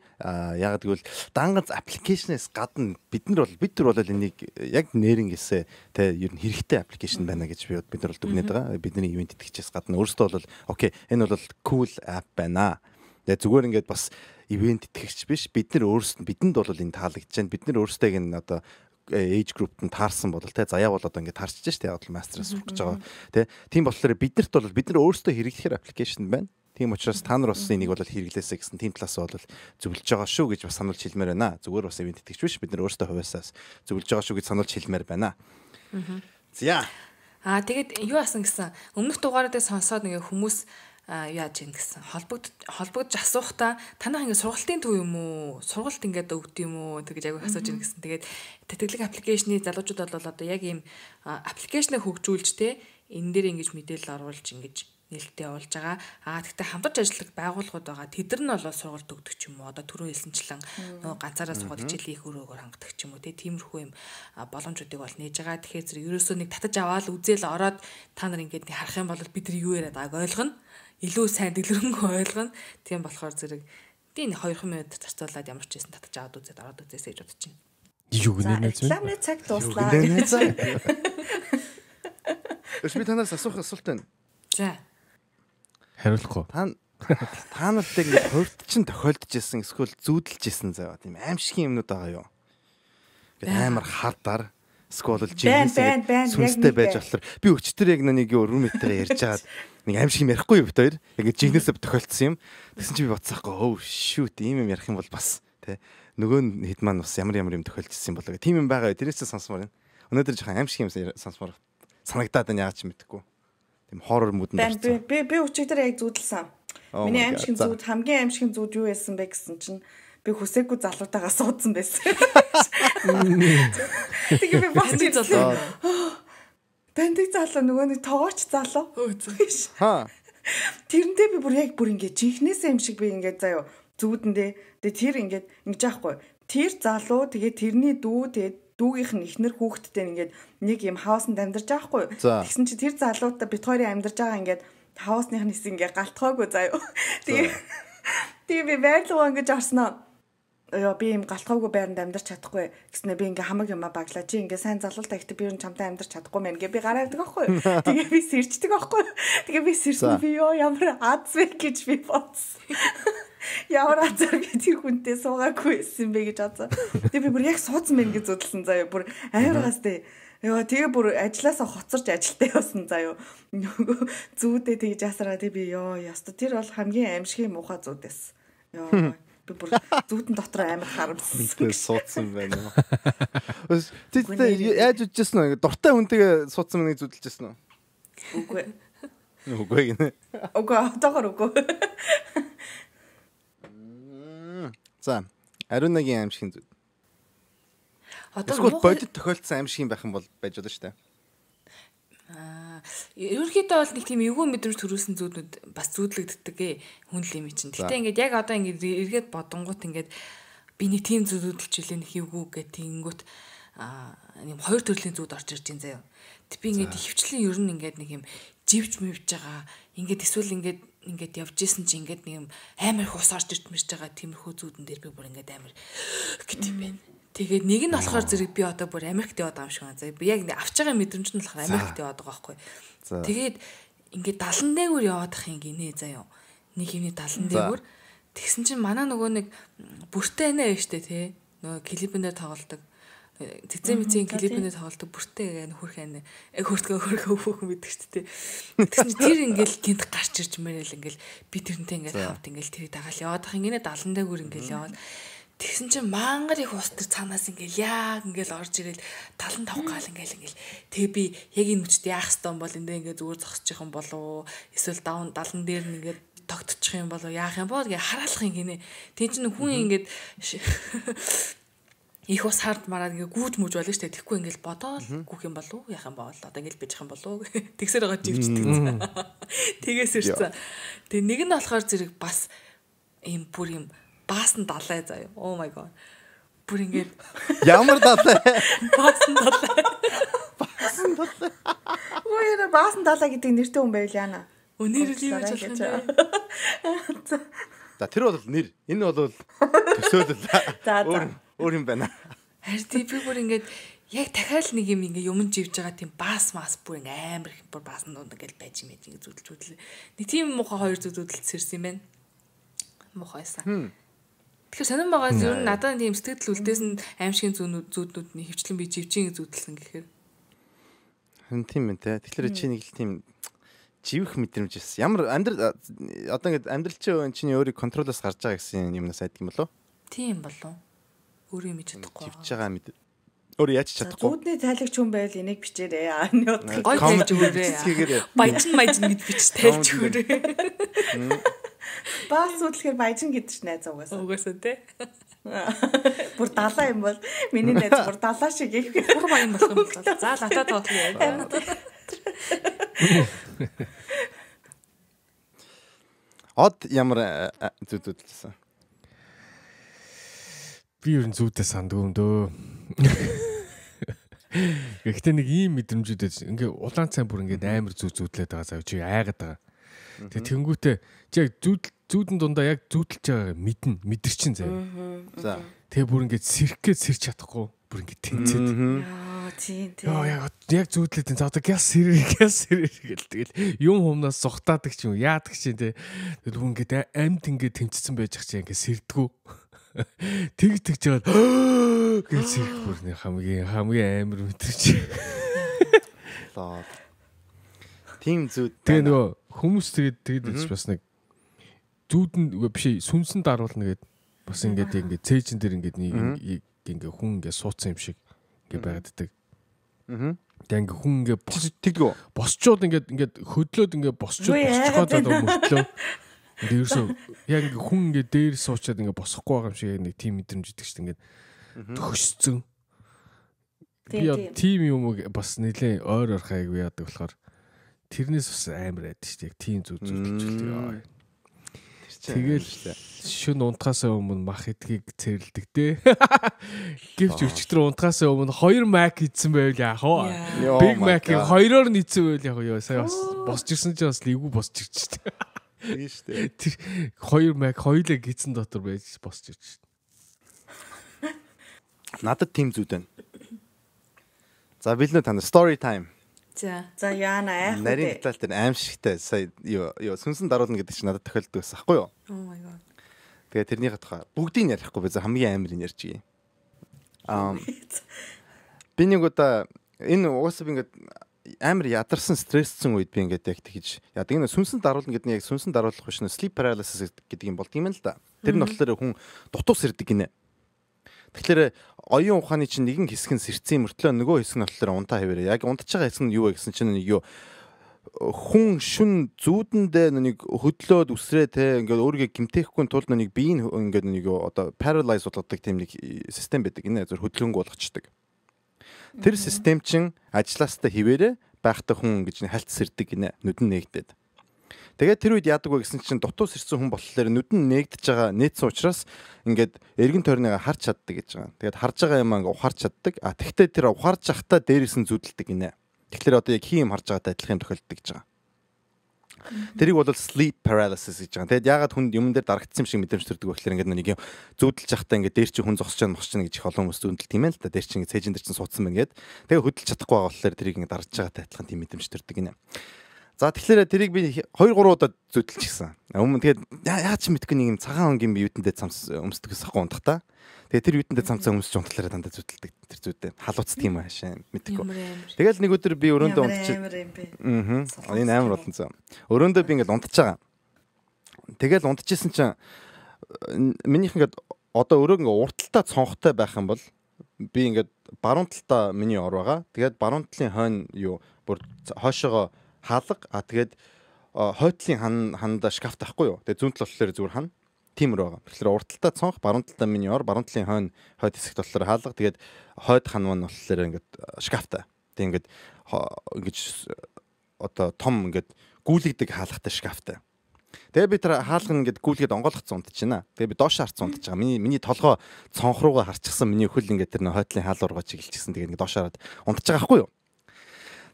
Яг гэвэл дангаз аппликейшнээс гадна бид нар бол энийг яг нэрнгээсээ тэ ер нь хэрэгтэй аппликейшн байна гэж бид нар бол дүгнээд байгаа. Бидний ивент итгэжээс гадна өөрөөсөө бол окей, энэ бол cool app байна. Тэгээд зүгээр ингээд бас ивент итгэгч биш. Бидэнд бол энэ таалагдж байна. Бид нар өөрсдөө энэ одоо age group-т таарсан бодол те заяа бол одоо ингээд таарч штэ яг л мастераас сурах гэж байгаа те тийм болохоор бид нар өөрсдөө хэрэглэхээр аппликейшн байна. Тийм учраас та нар бас энийг бол хэрэглээсэй гэсэн тийм талаас бол зөвлөж байгаа шүү гэж бас сануулж хэлмээр байна. Зүгээр бас ивент итгэж биш бид нар өөрсдөө хувьяасаас зөвлөж байгаа шүү гэж сануулж хэлмээр байна. За. Тэгээд юу асан гэсэн өмнөх дугаараас сонсоод нэг хүмүүс яаж ийн гэсэн холбогдож асуухтаа танах ингээд сургалтын төв юм уу сургалт ингээд өгд юм уу гэж аягүй асууж ийн гэсэн. Тэгээд тэтгэлэг аппликейшны залуучууд бол одоо яг ийм аппликейшнээ хөгжүүлж те энэ дээр ингэж мэдээлэл оруулж ингэж нээлттэй явуулж байгаа. Гэхдээ хамтарч ажиллах байгууллагууд байгаа. Тэдэр нь бол сургалт өгдөг ч юм уу. Одоо түрүү хэлсэнчлэн нөгөө ганцаараа суугаад хичээлээ их өрөөгөр хангадаг ч юм уу. Тиймэрхүү юм боломжуудыг бол нээж байгаа. Тэгэхээр зэрэг ерөөсөө нэг татаж аваад үзэл ороод та нар ингээд харах юм бол бид нар юу яриад байгааг ойлгоно. Илүү сайн дэлгэрэнгүй ойлгоно. Тийм болохоор зэрэг тийм 2 минут зарцуулаад ямар ч байсан татаж аваад үзээд ороод үзээсэй гэж бодож байна. Юу гэнэ рекламны цаг дуслаа. Би танаас асуух асуулт байна. За. Хариулахгүй. Та нартай ингэ хувьд чинь тохиолдож исэн эсвэл зүүдэлж исэн заяа тийм аимшигын юмнууд байгаа юу? Гэт амар хардаар эсвэл жигнэс сүнстэй байж болохоор би өчтөр яг нэг рүүмэттэйгээ ярьж хагаад нэг аимшиг юм ярихгүй юу бит хоёр. Яг жигнэсээ тохиолдсон юм. Тэгсэн чи би бодсаахгүй оо шүүт ийм юм ярих юм бол бас тий нөгөө хэд маань бас ямар юм тохиолдсон юм болоо гэх тийм юм байгаа. Тэрээсээ сонсмоор байна. Өнөөдөр жоохон аимшиг юм сонсмоор санагдаад байна яагаад ч мэдэхгүй. Тийм хоррор мөдөнд орсон. Би өчигдөр яг зүүдэлсэн. Миний аимшигын зүүд хамгийн аимшигын зүүд юу байсан бэ гэсэн чинь би хүсээгүй залуутайгаа суудсан байсан. Тэгээ би бас залуу. Таньдаг залуу нөгөө нэг тоогооч залуу. Хаа. Тэрнтэй би бүр ингээд жинхнээс аимшиг би ингээд заяа зүүдэндээ тэгээ тэр ингээд ингэж аахгүй. Тэр залуу тэгээ тэрний дүү тэгээ дүүгийнх нь ихнэр хүүхэдтэй ингээд нэг юм хаусанд амьдарч байгаа хгүй. Тэгсэн чи тэр залуутай бит хоёрын амьдарч байгаа ингээд хаусных нь хэсэг ингээд галтхаагүй заяа. Тэгээ би байрлуу ингэж орсноо. Яа би юм галтхаагүй байранд амьдарч чадахгүй гэснээр би ингээ хамаг юм баглаа. Чи ингээ сайн залуултаа ихтэй би юу чамтай амьдарч чадахгүй мэн гэ би гараа авдаг аахгүй. Тэгээ би сэрчдэг аахгүй. Тэгээ би сэрсэн би ёо ямар аз вэ гэж би бодсон. Ямар азар би тэр хүнтэй суугаагүй байсан бэ гэж бодсон. Тэгээ би бүр яг суудсан мэн гэж зүдэлсэн заяа. Бүр амаргаас тээ. Яа тэгээ бүр ажилласаа хоцорч ажилтаа явсан заяа. Нөгөө зүүдээ тэгж ясараа тэгээ би ёо яста тэр бол хамгийн аимшигын муухай зүүдээс. Ёо би бүр зүүдэн дотор амар харамссан. Тэгээ суудсан байна. Тэгтээ яаж үжижсэн нөө дуртай хүнтэйгээ суудсан мөнийг зүдэлжсэн үү? Үгүй. Үгүй гинэ. Үгүй одоогор үгүй. За, ариунагийн аимшигын зүүд. Одоо бодит тохиолдсон аимшиг байх юм бол байж болно шүү дээ. Ерөнхийдөө бол нэг тийм эвгүй мэдрэмж төрүүлсэн зүүднүүд бас зүүдлэгддэг хүн л юм чинь. Гэтэ ингээд яг одоо ингээд эргээд бодонгууд ингээд би нэг тийм зүүдэлжүүлээ нэг эвгүй гэх тэнгүүт юм хоёр төрлийн зүүд орж ирж байна заяа. Тэг би ингээд хөвчлэн ер нь ингээд нэг юм живж мөвж байгаа. Ингээд эсвэл ингээд явж исэн чи ингээд нэг юм амар их ус орж ирж мэрж байгаа тиймэрхүү зүүдэн дээр би бүр ингээд амар гэдэг юм байна. Тэгээд нэг нь болохоор зэрэг би одоо бүр Америкт яваад байгаа юм шиг байна. За би яг авч байгаа мэдрэмж нь болохоор Америкт яваад байгаа байхгүй. Тэгээд ингээд 70 дээгүүр яваад ах юм гинэ заяа. Нэг юмний 70 дээгүүр. Тэгсэн чинь манай нөгөө нэг бүртээ нэ штэ тий. Нөгөө клипэндээ тоглолдог. Цэцэн клипэндээ тоглолдог бүртээ нөхөрх ань. Хөрхөө хөөхөн мэддэг штэ тий. Тэгсэн чинь тэр ингээд гинт гарч ирж мээрэл ингээд би тэрнтэй ингээд хавт ингээд тэрийг дагаал яваад ах юм гинэ 70 дээгүүр ингээд яваад. Тэгсэн чинь мангар их ус төр цаанаас ингээл яг ингээл орж ирэл 75 гаал ингээл тэгээ би яг энэ мөчд яах хэвээр юм бол эндээ ингээ зүгээр зогсчих юм болов эсвэл давн 70 дээр нь ингээ тогтчих юм болов яах юм бол гээ хараалах юм гинэ. Тэг чинь хүн ингээд их ус хард мараад ингээ гүйж мүж болно шүү дээ. Тэгэхгүй ингээл бодоол гүөх юм болов яах юм бол одоо ингээл бийчих юм болов тэгсээр байгаа живчдэг. Тэгээс ирсэн. Тэгээ нэг нь болохоор зэрэг бас ийм бүр юм баасан далай заяа. Oh my god. Бүр ингээд ямар далай? Баасан далай. Ой, баасан далай гэдэг нэртэй хүн байл яана. Өнөр л юу гэж болох юм бэ? За тэр бол нэр. Энэ бол төсөөлөл. Өөр юм байна. Харин би бүр ингээд яг дахиад нэг юм ингээ юм живж байгаа тийм баас мас бүр ингээ амар их бүр баасан дунд ингээл байж юм ингээ зүдэлжүүлээ. Нэг тийм муухай хоёр зүдэлцэрсэн юм байна. Муухайсан. Тэгэхээр сонирн байгаа ер нь надад тийм сэтгэл үлдээс нь аимшигын зүүднүүдний хөвчлэн би живжийн зүүдэлсэн гэхээр. Хэн тийм ээ те. Тэгэхээр чи нэг л тийм живэх мэдрэмж байсан. Ямар амьдрал одоо ингээд амьдрал чинь өөрийг контролоос гарч байгаа гэсэн юмнаас айдаг юм болов? Тийм болов. Өөрөө мэдэж чадахгүй. Живж байгаа мэд. Өөрөө яаж чадахгүй. Зүүдний тайлагч хүн байл энийг бичээрэй. Гой тайлж өгөөрэй. Баяжин гэд бич тайлж өгөөрэй. Баас зүтлэхээр баяжин гэдэг ч найз угаасаа. Угаасаа тий. Бүр далаа юм бол миний найз бүр далаа шиг их бүр баян болох юм бол. За латаа тоглоё. Од ямар зүдэлсэн. Би ер нь зүйтэй сандгүй юм дөө. Гэхдээ нэг ийм мэдрэмжүүд ингээ улаан цай бүр ингээ амар зүүдлээд байгаа зав чи айгаад байгаа. Тэгээ тэнгүүтээ чи яг зүүдэн дундаа яг зүүдэлж байгаа мэдэрчин заяа. За. Тэгээ бүр ингээ сэрхгээд сэрч чадахгүй бүр ингээ тэнцээд. тийм. Яг зүудлээд за одоо газ сэрэр гэл тэгэл юм хумнаас зугатаадаг ч юм яадаг ч юм те. Тэгэл хүн ингээд амьд ингээд тэмцсэн байж ах чи ингээд сэрдгүү. Тэгж жаад гэл сэрх бүрний хамгийн амар мэдэрч. Тим зүуд. Тэгээ нөгөө хүмүүс тэгээд бас нэг зүудэнд биш сүнсэн даруулна гэд бас ингээд цээжин дээр ингээд ингээ хүн ингээ суудсан юм шиг ингээ байгааддаг. Тэгээ ингээ хүн ингээ тэгдэггүй. Босчууд ингээ хөдлөөд ингээ босчууд босчиход одоо мөртлөө. Ингээ ерөөсөө яг ингээ хүн ингээ дээр суучаад ингээ босохгүй байгаа юм шиг нэг тийм мэдрэмж идэг шүү дээ. Ингээ төгсцэн. Би тийм юм бас нэлээ ойр орхайг яадаг болохоор тэрнээс бас амар айд шүү дээ. Тийм зүг болчихлоо. Тэгэл шүн унтахаасаа өмнө мах идгийг цэрлдэг те. Гэвч өчигдөр унтахаасаа өмнө 2 Mac идсэн байвал яах вэ? Big Mac-ийг 2-оор нь идсэн байвал яах вэ? Сая бас босч ирсэн чи бас лигүү босч ирч штэ. Тийм штэ. Тэр 2 Mac хоёулаа гидсэн дотор байж босч ирч штэ. Надад тийм зүуд байна. За билнэ тань story time. За яана айх үү. Нарийн деталь дээр аимшигтай сая юу сүнсэн даруулна гэдэг чинь надад тохиолддог байсан байхгүй юу? Oh my god. Тэгээ тэрнийхээ тухай бүгдийг ярихгүй би хамгийн амарыг ярьж гээ. Би нэг удаа энэ угаасаа би ингээд амар ядарсан стрессцэн үед би ингээд яг тэгж яадаг. Энэ сүнсэн даруулна гэдэг нь яг сүнсэн даруулах биш нэ sleep paralysis гэдэг юм болдго юм л да. Тэр нь болохоор хүн дутуус ирдэг гинэ. Тэгэхээр оюун ухааны чинь нэгэн хэсэг нь сэрцэн мөртлөө нөгөө хэсэг нь болохоор унтаа хэвээрээ. Яг унтж байгаа хэсэг нь юу вэ гэсэн чинь нэг юу хүн шүн зүүдэндээ нэг хөдлөөд үсрээ те ингээд өөрийгөө гимтэхгүй тулд нэг биеийн ингээд нэг юу одоо paralyze болгодог тийм нэг систем байдаг гинэ. Зөв хөдөлгөөнг болгочдөг. Тэр систем чинь ажилластай хിവэрэ байхдаа хүн гэж хальт сэрдэг гинэ. Нүдэн нээгдээд. Тэгээд тэр үед яадаг вэ гэсэн чинь дутуу сэрсэн хүн болохоор нүдэн нээгдэж байгаа нээдсэн учраас ингээд эргэн тойрныгаа харж чаддаг гэж байгаа. Тэгээд харж байгаа юм ингээд ухаарч чаддаг. А тэгтээ тэр ухаарч явахдаа дээрээс нь зүудэлдэг гинэ. Тэгэхээр одоо яг хин юм харж байгаатай адилхан юм тохиолддог гэж байгаа. Тэрийг бол sleep paralysis гэж байгаа. Тэгээд яагаад хүн юм дээр дарагдсан юм шиг мэдрэмж төрдөг вэ гэхээр ингээд нэг юм зүудэлж явахдаа ингээд дээр чи хүн зогсож байгаа мосч байгаа гэж их олон хүмүүс зүудэл тийм ээ л да. Дээр чи ингээд цээжин дээр чинь суудсан байна гэд. Тэгээд хөдөлж чадахгүй байгаа болохоор тэрийг ингээд дарж байгаатай адилхан тийм мэдрэмж төрдөг гинэ. За тэгэхээр тэрийг би 2-3 удаа зүтэлчихсэн. Өмнө тэгээд яаж ч мэдгүй нэг юм цагаан өнгийн биеүтэндээ цамц өмсдөг гэсэхгүй ундахта. Тэгээд тэр биеүтэндээ цамцаа өмсч унтлаараа дандаа зүтэлдэг тэр зүйдээ. Халууцдаг юм аашаа мэдгүй. Тэгэл нэг өдөр би өрөөндөө унтчих. Энэ амар болон цаа. Өрөөндөө би ингээд унтж байгаа. Тэгэл унтчихсэн чинь минийх ингээд одоо өрөө ингээд урталтаа цонхтой байх юм бол би ингээд баруун талтаа миний ор байгаа. Тэгээд баруун талын хойно юу бүр хойшоогоо хаалга тэгээд хойтлын хандаа шкаф таахгүй юу. Тэгээд зүүн тал болохоор зүгээр хана. Тиймэр байгаа. Тэгэхээр урт талдаа цонх, баруун талдаа миний ор, баруун талын хойно хойд хэсэгт болохоор хаалга. Тэгээд хойд хан маань болохоор ингээд шкафтай. Тэгээд ингэж одоо том ингээд гүйлгдэг хаалгатай шкафтай. Тэгээд би тэр хаалга ингээд гүйлгээд онгойлгоцсон унтж байна. Тэгээд би доош харцсан унтж байгаа. Миний толгой цонх руугаа харчихсан. Миний хөл ингээд тэр хойдлын хаалга руугаа чиглэлчихсэн. Тэгээд ингээд доош хараад унтж байгаа хгүй юу.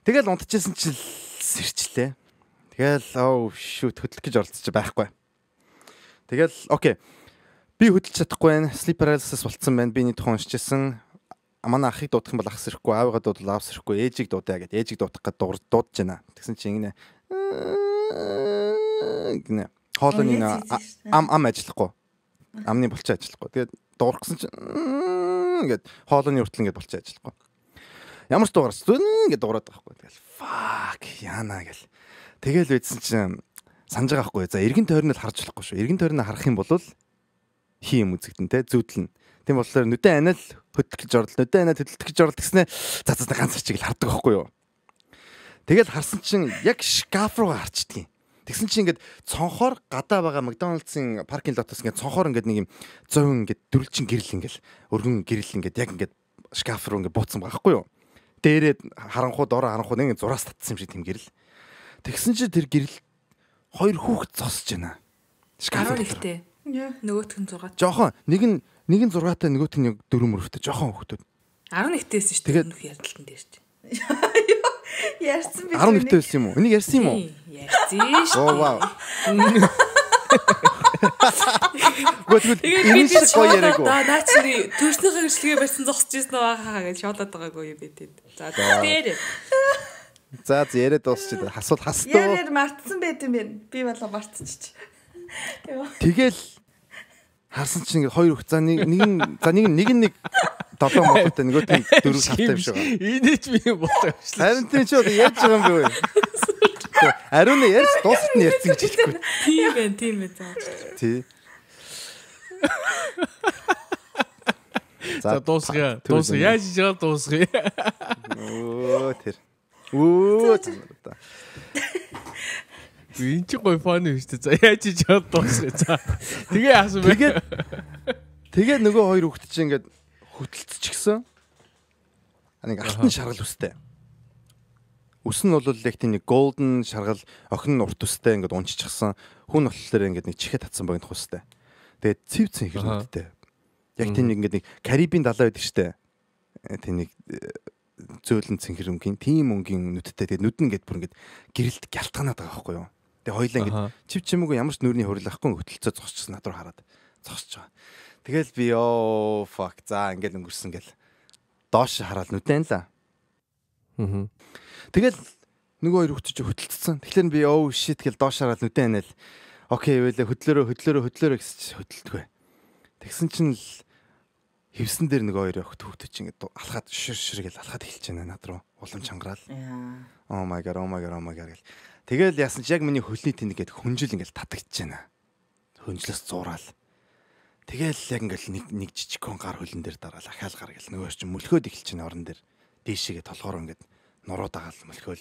Тэгэл унтчихсэн чинь сэрчлээ. Тэгэл шүүт хөдлөх гэж оролцож байхгүй. Тэгэл окей. Би хөдөлж чадахгүй байна. Sleep paralysis болцсон байна. Би энэ тухайн уншижсэн. Манай ахыг дуудах юм бол ах сэрэхгүй, аавыгаа дуудвал аав сэрэхгүй, ээжийг дуудаа гэд ээжийг дуудах гээд дуудаж байна. Тэгсэн чинь ингэнэ. Гинэ. Хоолны ам ажиллахгүй. Амны болчоо ажиллахгүй. Тэгээд дуурах гэсэн чинь ингээд хоолны хүртэл ингээд болчоо ажиллахгүй. Ямар ч дугаарч ингээд дуурайд байгаа хгүй. Тэгэл fuck яана гэл. Тэгэл байдсан чинь санаж байгаа хгүй. За эргэн тойрнол харж болохгүй шүү. Эргэн тойрноо харах юм бол хий юм үзэгдэн те зүүдлэн. Тийм болохоор нүдэн анал хөдлөх гэж ордол, нүдэн анал хөдлөх гэж ордол гэснээр за ганц ачиг л хардаг байхгүй юу. Тэгэл харсан чинь яг шкаф руугаа харчдгийг. Тэгсэн чинь ингээд цонхоор гадаа байгаа Макдоналдсын паркинг лотоос ингээд цонхоор ингээд нэг юм 100 ингээд дөрвөлчин гэрэл ингээд өргөн гэрэл ингээд яг ингээд шкаф руу ингээд бууцсан байгаа байхгүй юу. Дээрээ харанхууд ороо харанхууд нэг зураас татсан юм шиг тийм гэрэл. Тэгсэн чинь тэр гэрэл хоёр хүүхэд зогсож байна. Шкаф ихтэй. Нөгөөх нь 6. Жохон нэг нь 6-тай нөгөөх нь 4 мөрөвтэй жохон хүүхдүүд. 11-ээс шүү дээ нөх ярилтан дээр чинь. Ярьсан би. 11-тэй байсан юм уу? Энийг ярьсан юм уу? Ярьсан шүү. Оо вау. Тэгвэл энэ шиг гоё яриаг. Наа чи төрснийхээ гэрчлэгээ барьсан зогсож ирсэн байхаа гэж шоолоод байгаагүй юм бидэд. За дээр. За яриад дуусчих. Хасууд хастуу. Яриад мартсан байт юм байна. Би болоо мартчих. Тэгэл харсан чинь ингээ хоёр хөх за нэг 7 Монголтой нөгөөт нь 4 5 юм шиг байна. Инээч би болоо. Харин тийм ч яаж байгаа юм бэ? Ариун ярьж дуусахт нь ярьсан гэж хэлэхгүй. Тийм ээ. Тий. За дуусгая. Яаж хийж байгаа дуусгая. Тэр. За. Энэ ч гоё фан юм шүү дээ. За яаж хийж байгаа дуусгая. За. Тэгээ яасан бэ? Тэгээ нөгөө хоёр хүүхэд чинь ингээд хөтөлцчихсэн. Нэг алтан шаргал үстэй. Үс нь бол яг тийм нэг golden шаргал охин нь урт үстэй ингээд унччихсан. Хүн болохоор ингээд нэг чихээ татсан богино хустай. Тэгээд цэвцэн ихэрнүүдтэй. Яг тийм нэг ингээд нэг Карибын далай байдаг штэ. Тийм нэг зөөлөн цэнхэр өнгийн тийм өнгийн нүдтэй. Тэгээд нүд нь ингээд бүр ингээд гэрэлт гялтганаад байгаа байхгүй юу? Тэгээд хоёлаа ингээд чив чимээгүй ямар ч нүрийн хөрөлөхгүй хөтөлцөө зогсчихсан над руу хараад зогсож байгаа. Тэгэл би fuck за ингээд өнгөрсөн гэл доош хараад нүдэн л. Тэгэл нөгөө хоёр хүүхд чинь хөтөлцсөн. Тэгэхээр би shit гэл доош хараад нүдэн анал. Окей байлаа хөдлөөрөө гэж хөдөлтгөө. Тэгсэн чинь л хевсэн дээр нөгөө хоёр хүүхд чинь ингээд алхаад шир гэл алхаад эхэлж байна над руу. Улам чангараал. Oh my god гэл. Тэгэл яасан чи яг миний хөлний тэнэг гээд хүнжил ингээд татагдчихж байна. Хүнжлээс зураал. Тэгэл яг ингээл нэг жижиг хүн гар хөлн дээр дараал ахаал гар гэл нөгөө чинь мөлхөөд эхэлж байна орон дээр. Дээшээгээ толгоор ингээд нуруу дагаал мөлхөөл.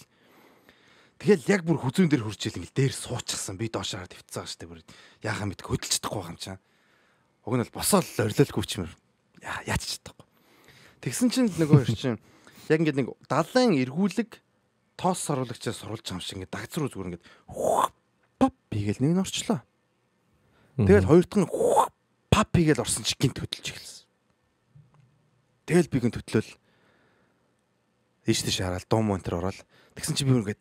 Тэгэл яг бүр хүзүүн дээр хурж ил ингээл дээр суучихсан. Би доошоо твцсэн байгаа штэ бүр яахаа мэдгүй хөдөлж чадахгүй байгаа юм чаа. Уг нь бол босоол орилолгүй чимэр яач чадахгүй. Тэгсэн чинь нөгөө хэр чинь яг ингээд нэг далайн эргүүлэг тоос соруулагчаас сурулж байгаа юм шиг ингээд дагц руу зүгээр ингээд пап бигээл нэг нь орчлоо. Тэгэл хоёр дахь нь папигээл орсон чи гинт хөдөлж эхэлсэн. Тэгэл би гинт хөдлөөл ийштэй шараал дум монтер ороод тэгсэн чи би ингээд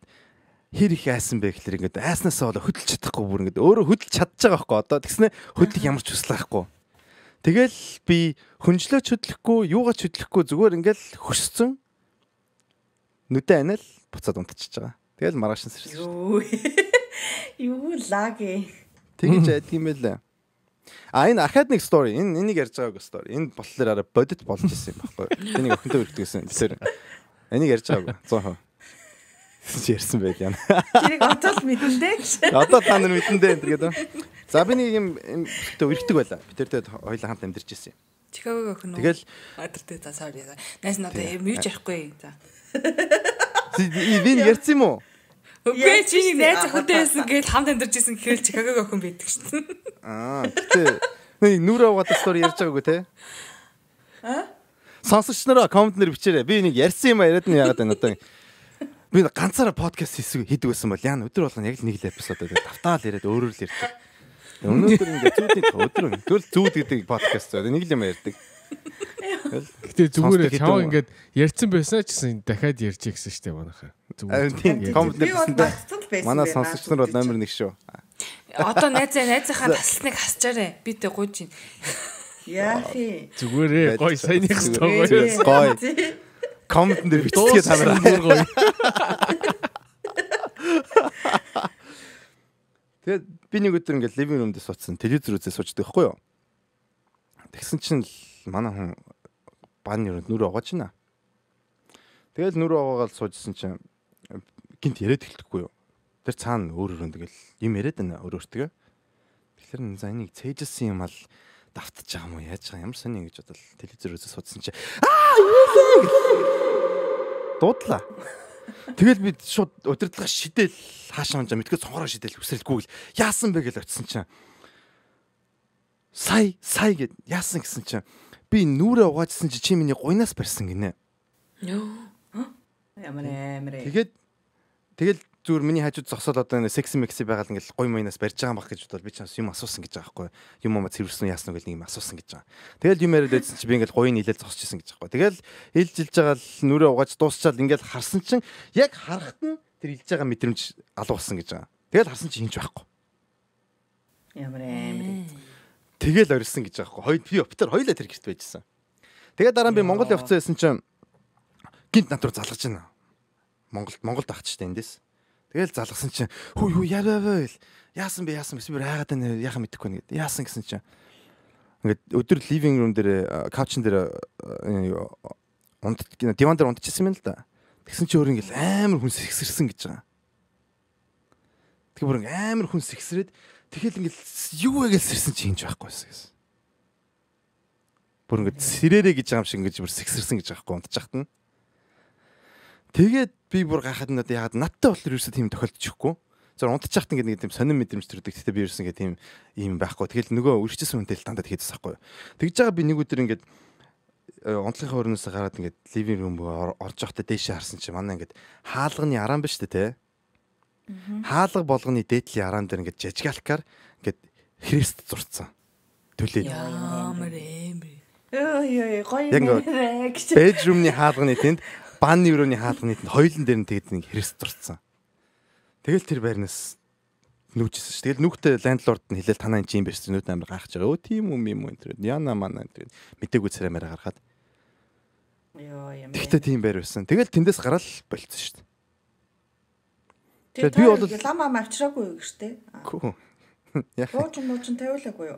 хэр их айсан бэ гэхэлэр ингээд айснаасаа болоо хөдөлж чадахгүй бүр ингээд өөрөө хөдөлж чадчих байгаа байхгүй одоо тэгснэ хөдлөх ямар ч хүслэхгүй. Тэгэл би хүнжлөөч хөдлөхгүй юугаач хөдлөхгүй зүгээр ингээд хөсцөн нүдэ анал буцаад унтчихж байгаа. Тэгэл маргааш сэрсэн. Юу лаги. Тэгэж яд юм байлаа. Энэ ахаад нэг стори. Энийг ярьж байгааг стори. Энэ болохоор арай бодит болж ирсэн юм байхгүй. Энийг охинтой үрдгэсэн. Тэгэхээр энийг ярьж байгааг 100%. Ярьсан байл яана. Тэрийг одоо л мэдэн дээ. Одоо та нар мэдэн дээ энэ гэдэг. За би нэг юм үргэлдэг байлаа. Би тэртэй хоёлаа хамт амьдарч ирсэн юм. Чикагог охин уу? Тэгэл адэртэй за sorry. Найс надад юм юу ч ярихгүй. За. Би ярьсан юм уу? Үгүй чи найз охинтой байсан гэж хамт амьдарч ирсэн гэхэл Чикагог охин байдаг шүү дээ. Гэтэ нэг нүрэ угаад стори ярьж байгаагүй те. Сонсогч нараа комент нэр бичээрэй. Би нэг ярьсан юм яриад нь яагаад байна одоо. Би ганцаараа подкаст хийдэг байсан бол яа өдөр болгоно яг л нэг л эпизод давтаал яриад өөрөөр л ярьдаг. Өнөөдөр ингээд өдөр зүүд гэдэг подкаст зөө нэг л юм ярьдаг. Гэтэ зүгээр чамаа ингээд ярьсан байсан ч гэсэн дахиад ярьж гэсэн штэ манайхаа. Зүгээр. Комент нэрсэн. Манай сонсогч нар бол номер 1 шүү. Одоо найзынхаа таслныг хасчаарэ. Би тэ гуйж байна. Яахи. Зүгээрээ гой саяных гоё. Комент дээр биччихээ та нараа гоё. Тэгээд би нэг өдөр ингээд living room дээр суудсан. Телевизэр үзээ суучдаг байхгүй юу? Тэгсэн чинь манай хүн бааны нүрээ угааж байна. Тэгэл нүрээ угаагаад суужсэн чинь гинт яриад эхэлдэггүй юу? Тэр цаана өөрөөр тэгэл юм яриад байна өөрөөртөө. Тэгэхээр за энийг цээжсэн юм ал давтаж байгаа юм уу? Яаж байгаа ямар сони гэж бодол телевизэр үзээ суудсан чинь дуудлаа. Тэгэл би шууд удирдлага шидэл хаашаа онжаа мэдгүй цонхороо шидэл үсрэлгүй л яасан бэ гэж очисон чинь сая гэд яасан гэсэн чинь би нүрээ угаажсэн чи миний гуйнаас барьсан гинэ. Ямар. Тэгэл зүгээр миний хажууд зогсоод одоо нэг секси мекси байгаад ингээл гуй майнаас барьж байгаа юм бах гэж бодвол би чамс юм асуусан гэж байгаа байхгүй юм уу цэвэрсэн яасан уу гэл нэг юм асуусан гэж байгаа. Тэгэл юм яриад байсан чи би ингээл гуйн нийлээд зогсож исэн гэж байгаа. Тэгэл илжилж байгаа л нүрээ угааж дуусчаал ингээл харсан чинь яг харахад нь тэр илж байгаа мэдрэмж алуулсан гэж байгаа. Тэгэл харсан чи хинч байхгүй. Ямар. Тэгэл орилсон гэж байгаа байхгүй. Би оптер хоёлаа тэр гэрт байжсэн. Тэгээд дараа нь би Монгол явцсан байсан чинь гинт над руу залгаж байна. Монголд ах ч тэндээс. Тэгэл залгасан чинь хүү яаваа яасан бэ би хайгаад байна яхаа мэдэхгүй нэгэд. Яасан гэсэн чинь ингээд өдөр ливинг рум дээр каучн дээр диван дээр унтчихсан юм л да. Тэгсэн чинь өөр ингээл амар хүн сэгсэрсэн гэж байгаа. Тэгээ бүр амар хүн сэгсрээд тэгэл ингээл юу вэ гэж сэрсэн чи хинж байхгүйсэн гэсэн. Бүр ингээд сэрээрэ гэж байгаа юм шиг ингэж бүр сэгсэрсэн гэж байгаа байхгүй унтчихт нь. Тэгээд би бүр гайхаад надад ягаад надтай болохоор ерөөсөө тийм тохиолдчихгүй. Зөв унтчихт ингээд нэг тийм сонирн мэдрэмж төрдөг. Тэгтээ би ерөөсөө ингээд тийм юм байхгүй. Тэгэл нөгөө үргэлжсэн хүнтэй л дандаа хийдээс байхгүй. Тэгж байгаа би нэг өдөр ингээд унтлахын өрнөөс гараад ингээд ливинг рум орж явахдаа дээшээ харсан чи манай ингээд хаалганы араан ба штэ те. Хаалга болгоны дээдлийн араан дээр ингээд жажгалкаар ингээд хрест зурцсан. Төлөөд. Ямар эмбэ. Гоё. Бэдрумны хаалганы тэнд бааны өрөөний хаалганы тэнд хоёулын дээр нь тэгээд нэг хрест зурцсан. Тэгэл тэр байрнаас нүүжсэн ш. Тэгэл нүхтэй лендлорд нь хэлээл танаа энэ юм байсан. Нүд амар гайхаж байгаа. Өө тийм юм энэ тэр. Яна мана тэр. Мэтээгүй цараймаараа гаргаад. Тэгтээ тийм байр байсан. Тэгэл тэндээс гараад болцсон ш. Тэгээд би бол лама авчраагүй гэжтэй. Гүү. Яг муучин тавиулаагүй юу?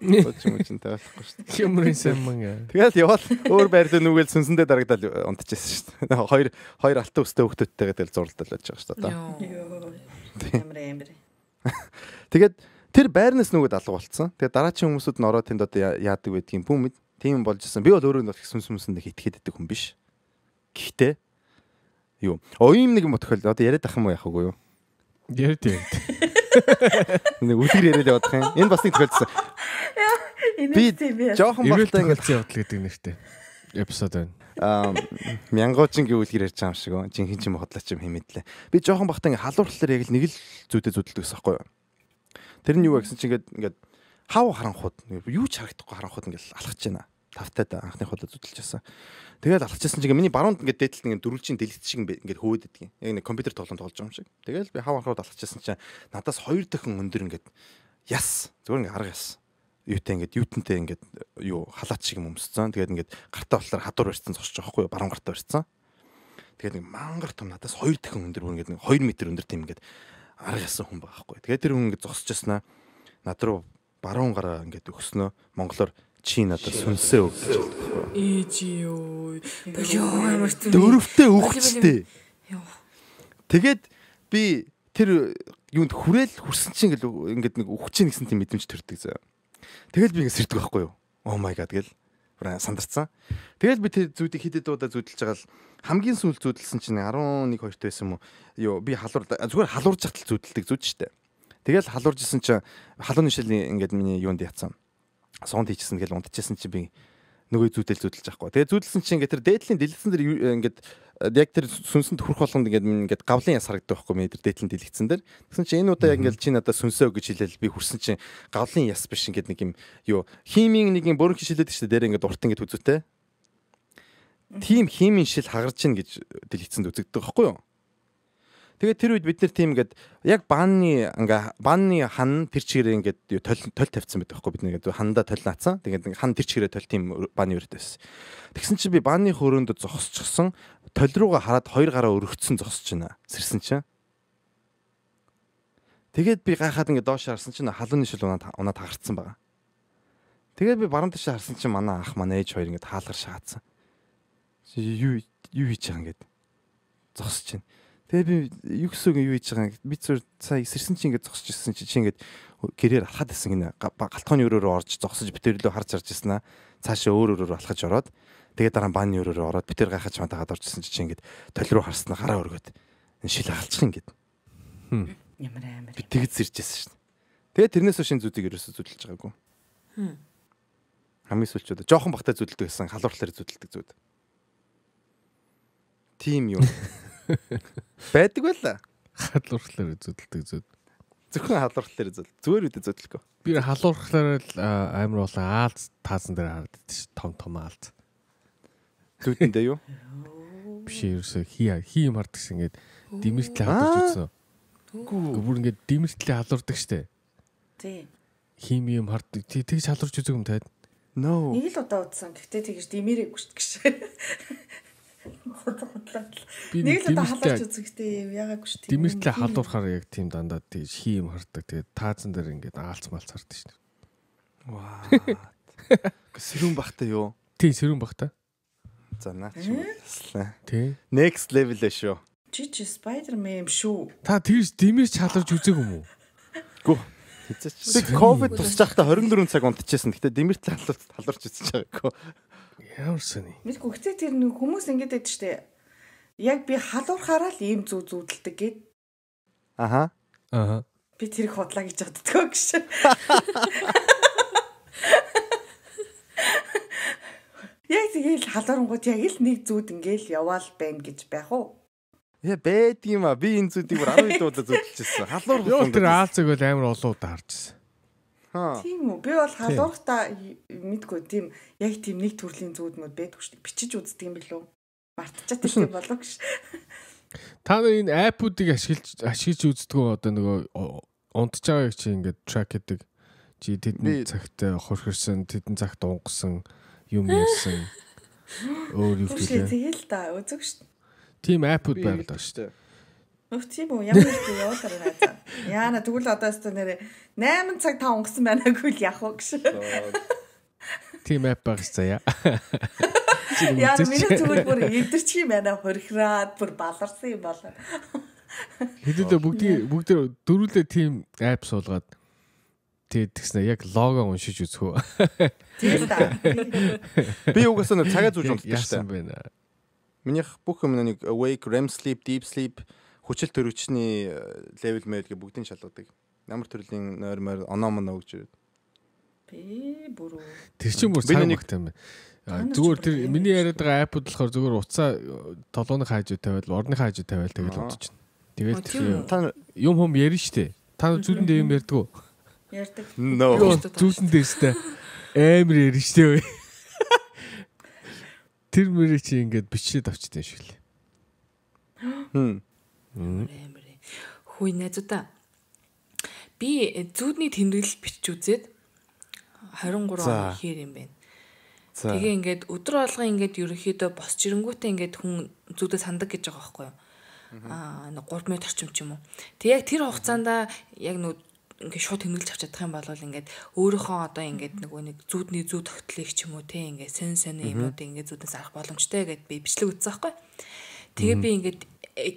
муучин тавиулахгүй шүү дээ. Хэмрэн саман. Тэгэл явал өөр байрлал нүгэл сүнсэндээ дарагдал унтчихсан шүү дээ. Хоёр алтан өстэй хөвгтөдтэйгээ тэгэл зурлал байж байгаа шүү дээ. Ямар. Тэгээд тэр байрнаас нүгэд алга болцсон. Тэгээд дараачийн хүмүүсүүд нь ороод тэнд одоо яадаг байдгийг бүүм тийм болж исэн. Би бол өөрөө нэг сүнсэнд итгэхэд идэх хүн биш. Гэхдээ юу? Ийм нэг юм тохиол одоо яриад ах юм уу яах вэ юу? Яриад. Нэг үлгэр яриад явах юм. Энэ бас нэг тохиолдсон. Би жоохон багтаа ингээд явдал гэдэг нэртэй эпизод байна. Мянгоочингийн үлгэр ярьж байгаа юм шиг гоо. Жинхэнэ ч юм хотлаач юм хэмэдлээ. Би жоохон багтаа ингээд халуурлаар яг л нэг л зүйдэ зүдэлдэг гэсэн байхгүй юу? Тэр нь юу вэ гэсэн чинь ингээд хав харанхууд юу ч харагдахгүй харанхууд ингээд алхаж байна. Тавтаад анхны худал зүдэлж байсан. Тэгэл алхажсэн чинь миний баруунд ингээд дээдлэлт ингээд дөрвөлжин дэлгэц шиг ингээд хөөдөд идэх. Яг нэг компьютер тоглоом тоглож байгаа юм шиг. Тэгэл би хав харанхууд алхажсэн чинь надаас 2 дахин өндөр ингээд яс зүгээр ингээд арга яс. Юутай ингээд юутантай ингээд юу халаат шиг юм өмсцэн. Тэгээд ингээд гартаа болохоор хадуур барьцсан зогсож байгаа хгүй юу? Баруун гартаа барьцсан. Тэгээд нэг мангар том надаас 2 дахин өндөр бүр ингээд 2 м өндөр тийм ингээд арга ясан хүн байгаа хгүй. Тэгээд тэр хүн ингээд зогсож яснаа над руу баруун гараа ингээд өгснөө монголоор чи надад сүнсээ өг гэж байна. Ээжи юу. Ямар ч дөрөвтэй өгчтэй. Тэгээд би тэр юунд хүрсэн чинь ингээд нэг өгч нэгсэн тийм мэдрэмж төрдөг заа. Тэгэл би ингээд сэрдэг байхгүй юу? Oh my god гэл сандарцсан. Тэгэл би тэр зүүдийг хидэд удаа зүүдэлж байгаа л хамгийн сүүл зүүдэлсэн чинь 11 2-т байсан юм уу? Юу би зүгээр халуурж хатал зүүдэлдэг зүүд штэ. Тэгэл халууржсэн чинь халууны шилийн ингээд миний юунд яцсан. Сонд хийчихсэн гэл унтчихсан чи би нөгөө зүүдэлж байхгүй. Тэгээ зүүдэлсэн чи ингээд тэр дээдлийн дэлгэцэн дээр ингээд яг тэр сүнсэнд хүрэх болгонд ингээд гавлын яс харагддаг байхгүй миний тэр дээдлийн дэлгэцэн дээр. Тэгсэн чи энэ удаа яг ингээд чи надад сүнсөө гэж хэлээл би хүрсэн чи гавлын яс биш ингээд нэг юм юу химийн нэг юм бүрэн хишэлээд штэ дээр ингээд урт ингээд үзүүтэй. Тим химийн шил хагарч ийн гэж дэлгэцэнд үзэгддэг байхгүй юу? Тэгээд тэр үед бид нэр тийм ингээд яг бааны хан тэр чигээрээ ингээд толь тавьсан байдаг байхгүй бид нэг хандаа толь наацсан. Тэгээд хан тэр чигээрээ толь тийм бааны өрөөд байсан. Тэгсэн чи би бааны хөрөөнд зогсчихсон толь руугаа хараад 2 гараа өргөцсөн зогсож байна. Сэрсэн чинь. Тэгээд би гайхаад ингээд доош харсан чинь халууны шил унаад хагарцсан байгаа. Тэгээд би баруун ташаа харсан чинь манай ах манай ээж хоёр ингээд хаалгар шагаадсан. Юу хийж байгаа ингээд зогсож байна. Тэгээ би юу гэсэн юу хийж байгаа би зөв сая сэрсэн чи ингээд зогсож ирсэн чи ингээд гэрээр алхаад байсан гинэ галтгооны өрөөрөө орж зогсож битэрлөө харж ирсэн аа цаашаа өөр алхаж ороод тэгээ дараа бааны өрөөрөө ороод битэр гайхаж мадаад орж ирсэн чи ингээд толь руу харснаа гараа өргөд энэ шил хаалчих ингээд ямар амар би тэгж сэржсэн шин тэгээ тэрнээс хойш зүүдийг ерөөсө зүдэлж байгаагүй хамгийн сүүлчүүд жоохон багтаа зүдэлдэг гэсэн халуурлаар зүдэлдэг зүуд тим юу байдаг байла. Халуурхлаар зүдэлдэг зүуд. Зөвхөн халуурхлаар зүгээр үдэ зүдэлгүй. Би халуурхлаар л амар болон аалз таасан дээр харагддаг ш. Том аалз. Зүудэндээ юу? Биш ерөөсө хий юм хардаг ш. Ингээд димэртлээ халуурж үзсэн. Гүү бүр ингээд димэртлээ халуурдаг штэ. Тий. Хими юм хард тэг шалгарч үзэг юм таад. No. Нэг л удаа удсан. Гэхдээ тэгж димэрээгүй шүү гэж. Нэг л удаа халууч үзэхтэй яагаагүй шүү. Димэртлээ халуурахаар яг тийм дандаа тэгж хий юм хардаг. Тэгээд таазан дээр ингээд аалц малц хардаг шүү. Ваа. Сэрүүн бахтай юу? Тийм сэрүүн бах та. За наач юм. Тий. Next level шүү. Чи Spider-Man юм шүү. Та тэгж димэрч халуурч үзэг юм уу? Гү. Тэцээч. Ковид тусчаахта 24 цаг унтчихсан. Гэтэ димэртлээ халуурч үзэж байгаагүй. Ямар сони. Мэдгүй гэхдээ тэр нэг хүмүүс ингэж байдаг штэ. Яг би халуурхаараа л ийм зүүдэлдэг гээд. Аха. Би тэрийг худлаа гэж боддгоо гэж. Яг тэгэл халуурангууд яг л нэг зүүд ингээл яваал байна гэж байх уу? Яа бэд юм а. Би энэ зүүдийг бүр 12 удаа зүүдэлчихсэн. Халуур Юу тэр аалцыг бол амар олон удаа харжсэн. Тийм үү. Би бол халуурхтаа мэдгүй тийм яг тийм нэг төрлийн зүүдмүүд байдаг шүү дээ. Бичиж үздэг юм билүү? Мартчихад тийм болов гэж. Та нар энэ аппуудыг ашиглаж үздэг одоо нөгөө унтж байгааг чи ингээд трак хийдэг. Чи тэдний цагт хорхирсан, тэдний цагт унгасан юм ярьсан. Өөр юу гэдэг. Тэгэл да үзэг шүү дээ. Тийм аппууд байгаад шүү дээ. Тийм үү. Ямар их явуулаар байгаа. Яана тэгвэл одоо өстө нэрээ 8 цаг та унгасан байнаагүй л яах вэ гэж. Тийм апп байгаа заяа. Яа миний зүгээр бүр эвдэрч юм байна хорхираад бүр баларсан юм болоо. Хэдүүлээ бүгд дөрүлээ тийм апп суулгаад тэгснэ яг лого уншиж үзхөө. Тийм да. Би угаасаа нэг цагаа зүүж унтдаг яасан шүү дээ. бэ? Минийх бүх юм нэг awake, REM sleep, deep sleep, хүчил төрөгчний level мэл гэ бүгдийг шалгадаг. Ямар төрлийн нойр оноо моноо гэж ирээд. Би бүр Тэр чинь бүр цаг багтай юм байна. Зүгээр тэр миний яриад байгаа аппууд болохоор зүгээр уцаа толгойн хаажуу тавиал, орны хаажуу тавиал тэгэл унтчихна. Тэгэл тэр Та юм хум ярина штэ. Та зүудэндээ юм ярьдгүү. ярьдаг. No. Зүудэндээ штэ. Амар ярина штэ. Тэр мөрөө чи ингээд бичээд авчтай шүү лээ. Амар. Хүй найзуудаа. Би зүудний тэмдэглэл бичиж үзээд 23 он ихээр юм байна. Тэгээ ингээд өдөр болгоо ингээд ерөнхийдөө босч ирэнгүүтээ ингээд хүн зүудэ сандаг гэж байгаа байхгүй юу? 3 минут орчим ч юм уу. Тэг яг тэр хугацаанд яг ингээд шууд тэмдэглэж авч чадах юм бол ингээд өөрийнхөө одоо ингээд нэг зүүдний зүү тогтлыг ч юм уу те ингээд сэн юмнуудыг ингээд зүүдээс арах боломжтой гэд би бичлэг үзсэн байхгүй. Тэгээ би ингээд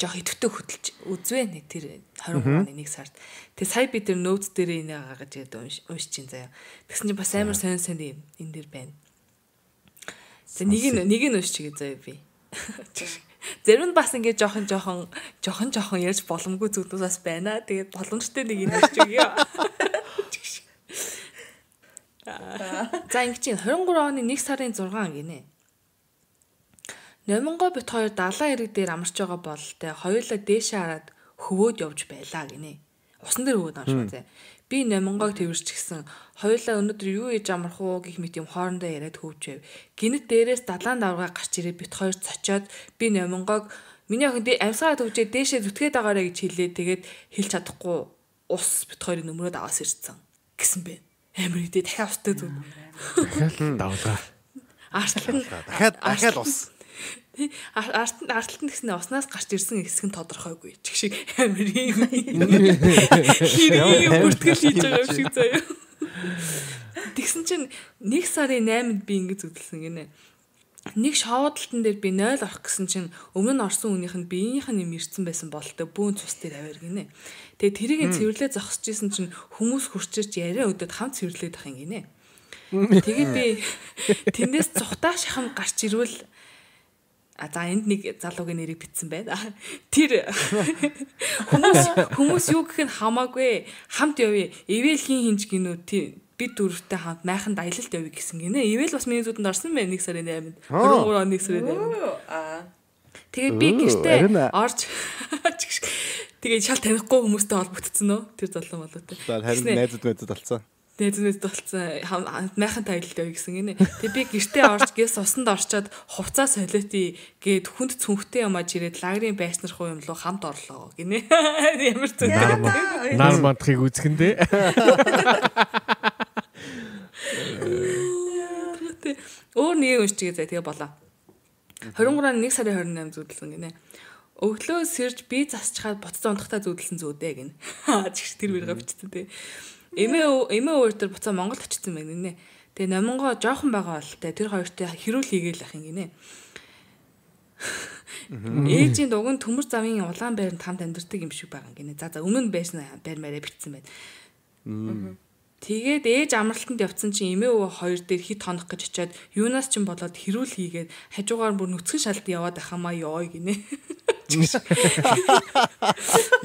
жоох идэвхтэй хөдөлж үзвэ нэг тэр 23 оны 1 сард. Тэгээ сая би тэр notes дээр энэ гаргаж ирээд уншиж чинь заяа. Тэгсэн чинь бас амар сэн юм энэ дэр байна. Тэгээ нэг нь уншчихъя заяа би. Зарим нь бас ингээд жоохон ярьж боломгүй зүйлүүд бас байна. Тэгээд боломжтой нэг юм ярьж өгье. За ингэ чинь 23 оны 1 сарын 6 гинэ. Номонгоо бит хоёр далайн ирэг дээр амарч байгаа бол тэ хоёулаа дээшээ хараад хөвөөд явж байлаа гинэ. Усан дээр хөвөөд амарч байгаа. Би номонгоог тэрвэрчихсэн. Хоёулаа өнөөдөр юу хийж амарх уу гэх мэт юм хоорондоо яриад хөвжөв. Гинэт дээрээс далайн давгаа гарч ирээ бит хоёр цочоод би номонгоог миний охин амьсгаа төвжээ дээшээ зүтгээд байгаарэ гэж хэлээ. Тэгээд хэлж чадахгүй ус бит хоёрын нөмрөөд аваас ирсэн гэсэн бэ. Амар идэ дахиад устай зүг. Дахиад давлаа. Дахиад ус. Арталт нь гэснээр уснаас гарч ирсэн хэсэг нь тодорхойгүй. Чиг шиг амар юм. Хэрэг бүртгэл хийж байгаа юм шиг заяа. Тэгсэн чинь 1 сарын 8-нд би ингэж зүтэлсэн гинэ. Нэг шоудалтан дээр би 0 орох гэсэн чинь өмнө нь орсон хүнийх нь биеийнх нь юм ирсэн байсан болтой бүүн цус дээр аваар гинэ. Тэгээ тэрийг цэвэрлээ зогсож исэн чинь хүмүүс хурцирч яриа өдөөд хамт цэвэрлээд ах юм гинэ. Тэгээ би тэндээс цухтаа шахам гарч ирвэл за энд нэг залуугийн нэрийг битсэн байна. Тэр хүмүүс юу гэх нь хамаагүй хамт явъя. Ивэл хин хинж гинүү бид дөрөвтэй хамт майханд аялалд явъя гэсэн гинэ. Ивэл бас миний зүудэнд орсон байна 1 сарын 8-нд. 23 оны 1 сарын 8-нд. Тэгээд би гэртээ орж тэгээд шал танихгүй хүмүүстэй холбогдсон нөө тэр залуу болоотой. Харин найзууд болцсон. Найзууд болцсон майхан таялалд явъя гэсэн гинэ. Тэг би гэртээ орж гэс усанд орчоод хувцас солиоти гээд хүнд цүнхтэй юмаж ирээд лагерийн байснаар хуу юм лу хамт орлоо гинэ. Ямар зүг нар мандахыг үзэхэндээ. Өөр нэг уншчихъя заа тэгээ болоо. 23-ны 1 сарын 28 зүүдэлсэн гинэ. Өглөө сэрж би засчихад буцаа унтахтаа зүүдэлсэн зүүдээ гинэ. Чигш тэр мөргө бичсэн тий. Эмээ өөртөө буцаа Монголд очсон байна гинэ. Тэгээ номонгоо жоохон байгаа бол тэ тэр хоёртой хэрүүл хийгээл ах юм гинэ. Ээжийн дуг нь төмөр замын улаан байранд хамт амьдардаг юм шиг байгаа гинэ. За өмнө нь байсан байр маараа бичсэн байна. Тэгээд ээж амралтанд явцсан чинь эмээ өвөө хоёр дээр хит хонох гэж очиад юунаас ч юм болоод хэрүүл хийгээд хажуугаар бүр нүцгэн шалд яваад ахамаа ёо гинэ.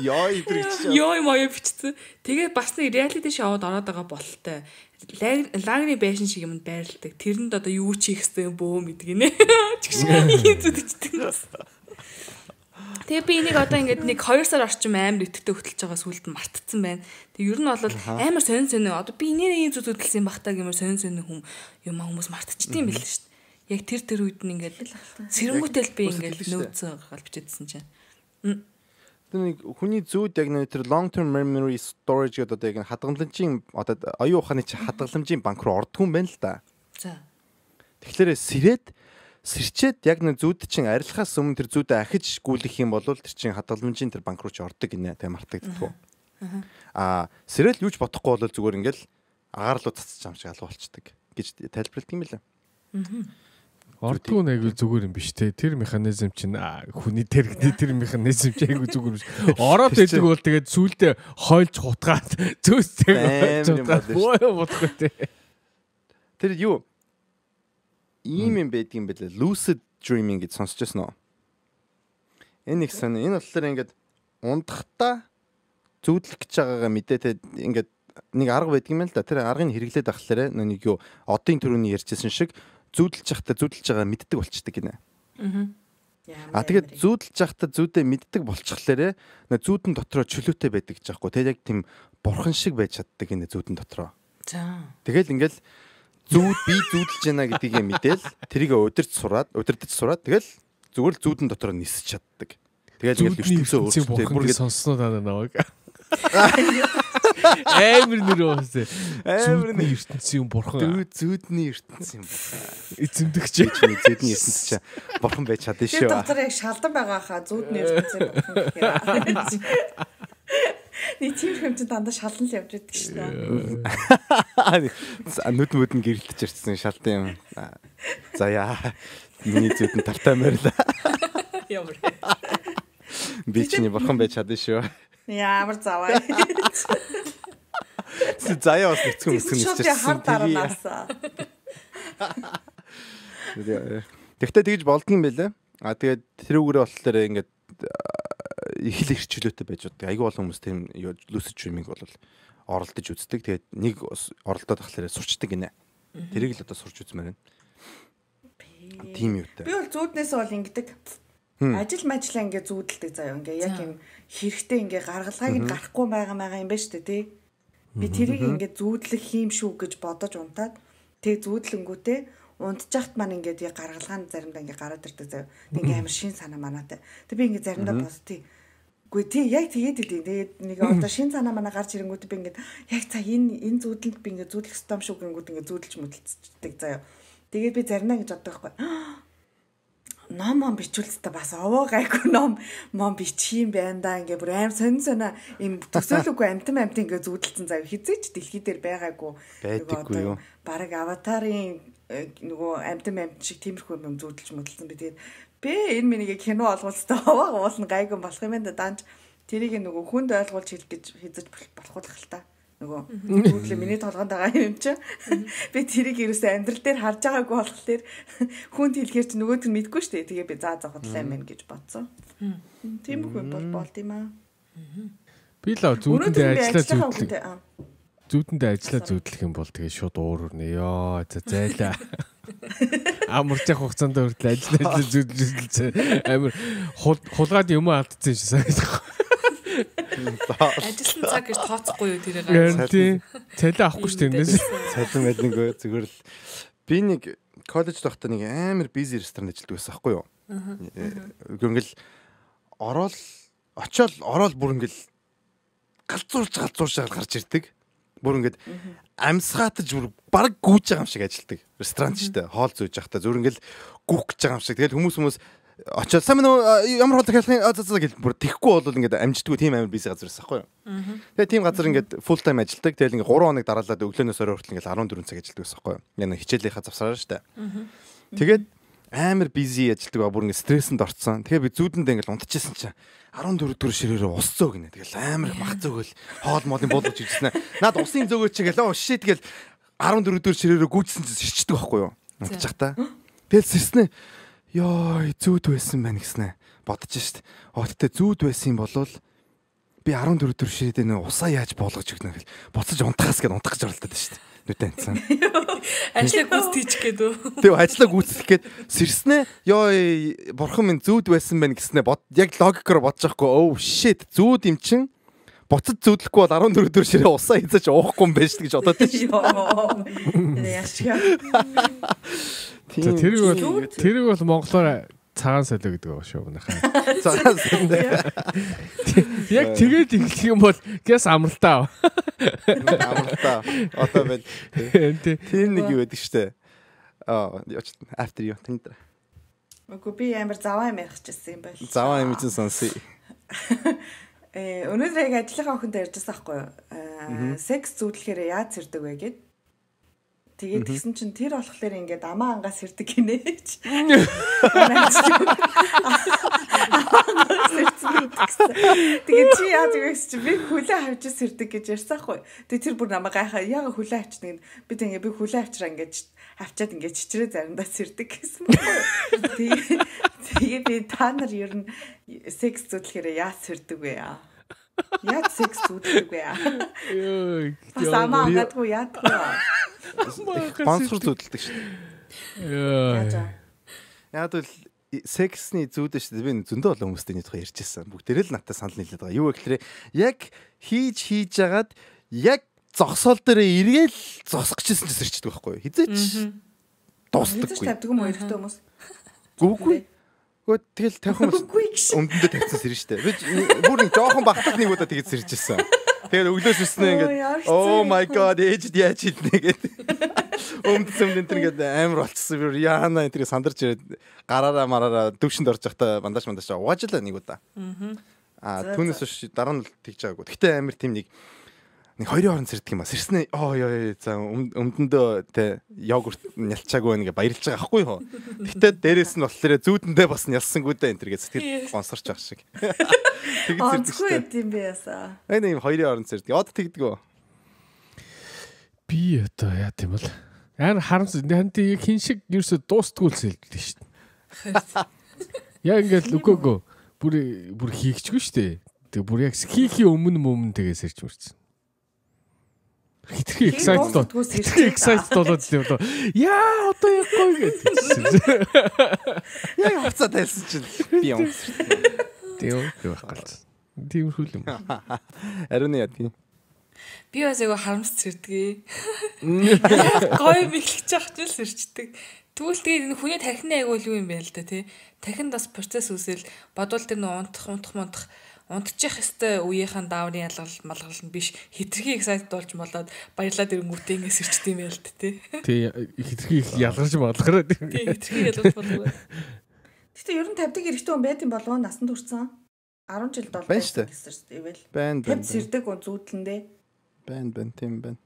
Ёо идэрч. Ёо моё бичсэн. Тэгээд бас нэг реалити шоуд ороод байгаа бололтой. Лагны байшин шиг юмд байрладаг. Тэрэнд одоо юу ч хийх гэсэн бөө мэдгинэ. Зүдчихдэг. Тэгээ би энийг одоо ингээд нэг 2 сар орчим амар итгэдэг хөтөлж байгаа сүлд нь мартцсан байна. Тэгээ ер нь бол амар сонин сонин одоо би инээрээ ийм зүдэлсэн бахтаа гэмээр сонин сонин хүмүүс мартчихдсан юм байл шүү дээ. Яг тэр үед нь ингээд сэрэнгүүтэл би ингээд нөөцөө гал бичээдсэн чинь. Тэр нэг хүний зүүд яг нэг тэр long term memory storage гэдэг одоо яг хадгаламжийн одоо оюун ухааны чи хадгаламжийн банк руу ордог юм байна л да. За. Тэгэхээр сэрчээд яг нэг зүүд чинь арилахаас өмнө тэр зүүдээ ахиж гүйлэх юм бол тэр чинь хадгаламжийн тэр банк руу ч ордог гинэ тэ мартагддаг. Сэрэл юуч бодохгүй бол зүгээр ингээл агаарлуу цацж юм шиг алгуулцдаг гэж тайлбарладаг юм билээ. Ордгоо нэг зүгээр юм биш те. Тэр механизм чинь хүний тэрэгний тэр механизм чинь айгүй зүгээр биш. Ороод байдаг бол тэгээд сүулдэ хойлж хутгаад зөөстэй бодохгүй те. Тэр юу ийм юм байдаг юм бэлээ. Lucid dreaming гэж сонсч байсан уу? Энэ их сонь. Энэ болохоор ингээд ундахтаа зүүдлэх гэж байгаагаа мэдээ ингээд нэг арга байдаг юм л да. Тэр аргыг хэрэглээд ахлаарэ нэг юу одын төрөний ярьжсэн шиг зүүдэлж байгаа мэддэг болчдөг гинэ. Тэгээд зүүдэлж байхдаа зүүдээ мэддэг болчихлаарэ зүүдэн дотроо чөлөөтэй байдаг гэж аахгүй. Тэгээд яг тийм бурхан шиг байж чаддаг гинэ зүүдэн дотроо. За. Тэгэл ингээл би зүүдэлж байна гэдгийг мэдээл тэрийг удирдах сураад тэгэл зүгээр л зүүдэн дотроо нисэж чаддаг. Тэгэл ингээл ертөнцийн бүр сонсноо даа наваг. Амар нэрөөсөө. Амар ертөнцийн бурхан. Зүүдний ертөнцийн бурхан. Эзэмдэгч зүүдний ертөнцийн бурхан байж чадсан шүү. Тэр доктор яг шалдан байгаа хаа зүүдний ертөнцийн бурхан гэхээр. Нэг тийм хэмжээнд дандаа шалан л явж байдаг шүү дээ. Нүд нь гэрэлтэж ирсэн шалдан юм. За яа. Миний зүүдэн тартай морила. Ямар. Би чиний бурхан байж чадсан шүү. Ямар заваа. Заяа бас нэцгэн шууд хар дараанаас. Тэгтээ тэгж болдгийм байлаа. Тэгээд тэрүүгээрээ болохоор ингээд их л их чөлөөтэй байж удаа. Айгүй олон хүмүүс тийм lucid dreaming бол оролдож үздэг. Тэгээд нэг оролдоод ахлаараа сурчдаг гинэ. Тэрийг л одоо сурч үзмээр байна. Тийм юу та. Би бол зүүднээс бол ингэдэг. Ажил ингээ зүүдэлдэг заяа ингээ яг юм хэрэгтэй ингээ гаргалгааг нь гарахгүй байгаа юм байна шүү дээ тий. Би тэрийг ингээ зүүдлэх юм шүү гэж бодож унтаад тэг зүүдлэнгүүтээ унтчихт маань ингээ яг гаргалгаа нь заримдаа ингээ гараад ирдэг заяа. Тэг ингээ амар шин санаа манаатай. Тэг би ингээ заримдаа бодтий. Үгүй тий яг тэгээд идэв. Тэгээд нэг одоо шин санаа манаа гарч ирэнгүүт би ингээ яг цаа энэ зүүдлэнд би ингээ зүүдлэх ёстой юм шүү гингүүд ингээ зүүдэлж мөдөлцдөг заяа. Тэгээд би заримдаа гэж боддог байхгүй. Ном бичүүлэлтээ бас овоо гайгүй ном бичих юм байна да ингээ бүр аим сонь им төсөөлөггүй амтан ингээ зүүдэлцэн зав хизээч дэлхий дээр байгаагүй байдаггүй юу бараг аватарын нөгөө амтан шиг тиймэрхүү юм зүүдэлж мөдөлсөн би тэгээд би энэ минийг кино олгуулстай овоо уулна гайгүй болох юм байна да данж тэрийг нөгөө хүнд ойлгуулж хэлэх гэж хизэж болохгүй л та нөгөө зүүдлээ миний толгонд байгаа юм чи би тэрийг ерөөсөө амьдрал дээр харж байгаагүй болохоор хүнд хэлэхээр чи нөгөөд нь мэдгүй шүү дээ. Тэгээ би заа худлаа юм байна гэж бодсон. Тиймэрхүү бол болд юм аа. Би л зүүдэндээ ажиллаа зүүдлэх юм бол тэгээ шууд уурна. Ёо за зайлаа. Амарч явах хугацаанд хүртэл ажиллаа зүүдлээ амар хулгаад юм алдсан шээ санагдах. Ажилласан цаг гэж тооцохгүй юу тэрийг. Цалин авахгүй шүү дээ эндээс. Цалин байднаггүй зүгээр л би нэг коллежд байхдаа нэг амар busy ресторанд ажилладаг байсан байхгүй юу. Ингээл ороод бүр ингээл галзуурж гарч ирдэг. Бүр ингээд амьсгаатаж бүр баг гүйж байгаа юм шиг ажилтдаг. Ресторан ч гэдэг хоол зөөж явахдаа зүр ингээд гүөх гэж байгаа юм шиг. Тэгэл хүмүүс очоод сайн ямар хоол хэлэх гэл бүр тэхгүй бол ингээд амждаггүй тийм амар бизи газар байсан байхгүй юу. Тэгээ тийм газар ингээд full time ажилтдаг. Тэгэл ингээд 3 хоног дараалаад өглөөнөөс орой хүртэл ингээд 14 цаг ажилтдаг байсан байхгүй юу. Яг хичээлийнхаа завсараа штэ. Тэгээд амар бизи ажилтдаг бүр ингээд стресэнд орцсон. Тэгээ би зүүдэндээ ингээд унтчихсан чинь 14 дөрөв ширээрээ ус зөө гинэ. Тэгэл амар мах зөөгөл хоол моолын буулгаж ирсэн. Наад усын зөөгөөч гээл shit гээл 14 дөрөв ширээрээ гүйцсэн чинь сэрчдэг байхгүй юу. Унтчих та. Тэгэл сэрснэ. Йоо зүүд байсан байна гэснэ. Бодож шít. Тэгтээ зүүд байсан юм болвол би 14 дөрөв ширээдээ нэ усаа яаж болгож өгнө гэл буцаж унтахаас гээд унтах гэж оролдоод шít. Нүдэн цаа. Ажлаа гүйцэтгэж гээд. Тэг ажлаа гүйцэтгэх гээд сэрснэ. Йоо бурхан минь зүүд байсан байна гэснэ. Яг логикоор бодож байхгүй. Oh shit зүүд юм чин буцаж зүүдлэхгүй бол 14 дөрөв ширээ усаа хийж уухгүй юм байж гэж бодоод шít. Яашгаа. Тэрийг бол монголоор цагаан солио гэдэг байгаа шүү өнөхөө. Цагаан солио. Яг тэгээд эхлэх юм бол гэс амралтаа. Амралтаа. Одоо бид тийм нэг юу гэдэг штэ. After you think. Үгүй би амар заваа юм ярихчихсан юм байл. Заваа юм чинь сонсъё. Өнөөдөр яг ажлынхаа охинтой ярьжсан байхгүй юу? Секс зүүдлэхээр яаж сэрдэг вэ гэд. Тэгээд тэгсэн чинь тэр болохоор ингээд амаа ангаас сэрдэг гинэ. Тэгээд чи яа тэгээс чи би хүлээ авч сэрдэг гэж ярьсан хгүй. Тэгээд тэр бүр намайг гайхаа яага хүлээ авчна гэд бид ингээд би хүлээ авчраа ингээд авчаад ингээд чичрээ заримдаа сэрдэг гэсэн мөн. Тэгээд би та нар ер нь секс зүүдлэхээр яаж сэрдэг вэ яа? Яг секс зүүдлэг вэ яа? Бас амаа ангадгүй яадгүй. Спонсор зүүдэлдэг шүү. Яг л сексний зүүдэн шүү дээ. Би зөндөө олон хүмүүстэй нэг тухай ярьжсэн. Бүгдээрээ л надад санал нийлээд байгаа. Юу гэхээр яг хийж агаад яг зогсоол дээр эргээл зогсох гэжсэн ч сэрчдэг байхгүй юу? Хизээч дуустдаггүй. Хизээч тавьдаг юм уу эрэгтэй хүмүүс? Үгүй. Тэгэл тавих юм өмдөндөө тавьсан сэрнэ штэ. Би бүр нэг жоохон багтах нэг удаа тэгэж сэржсэн. Тэгээд өглөөс өснө ингээд oh my god ээж яаж хийднэ гэдэг. Өмдсөн энэ ингээд амар болчихсон. Би яана энэ сандарч ирээд гараараа мараараа дөвшөнд орж явахдаа бандаж угаажлаа нэг удаа. Түүнээс биш дараа нь тэгж байгаагүй. Гэтэ амар тийм нэг хоёрын хооронд сэрдэг юм ба. Сэрснээ за өмдөндөө тэ йогурт нялчаагүй нэгэ баярлж байгаа байхгүй юу. Гэтэ дээрэс нь болохоор зүүдэндээ бас нялсангүй дээ энэ төр гэж сэтгэл гонсорч байгаа шиг. Тэгж сэрдэг шүү дээ. Тийм байсаа. Энэ юм хоёрын хооронд сэрдэг. Яд тэгдэг үү? Би одоо яа тийм бол харамс ханти хин шиг ерөөсө дуустгүй л сэлдэг шүү дээ. Яа ингээл үгөөгөө бүр хийчихгүй шүү дээ. Тэг бүр яг хийхи өмнө тэгээ сэрч мөрчсөн. Хитрхи excited болоод тийм одоо яа одоо яахгүй гэдэг. Яг хавцаа тайлсан чинь би юм. Тийм байхгүй. Тиймэрхүү юм. Ариун яа тийм. Би бас яг харамс сэрдэг. Гоё мэглэж явах ч сэрчдэг. Тэгвэл тэгээд энэ хүний тархины айгуул юу юм бэ л да тий. Тархинд бас процесс үүсэл бодвол тэр нэг унтчих хэвээр үеийнхэн дааврын малгал нь биш хитрхи excited болж болоод баярлаад ирэнгүүтээ ингэ сэрчдэг юм байл та тий. Тий хитрхи ялгарч бодлохоор. Тий хитрхи ялгарч бодлоо. Гэтэ ер нь 50-даг эрэгтэй хүн байт юм болов уу насанд хүрсэн 10 жил бол байсан гэвэл. Байн. Сэрдэг он зүүдлэндээ. Байн тийм байна.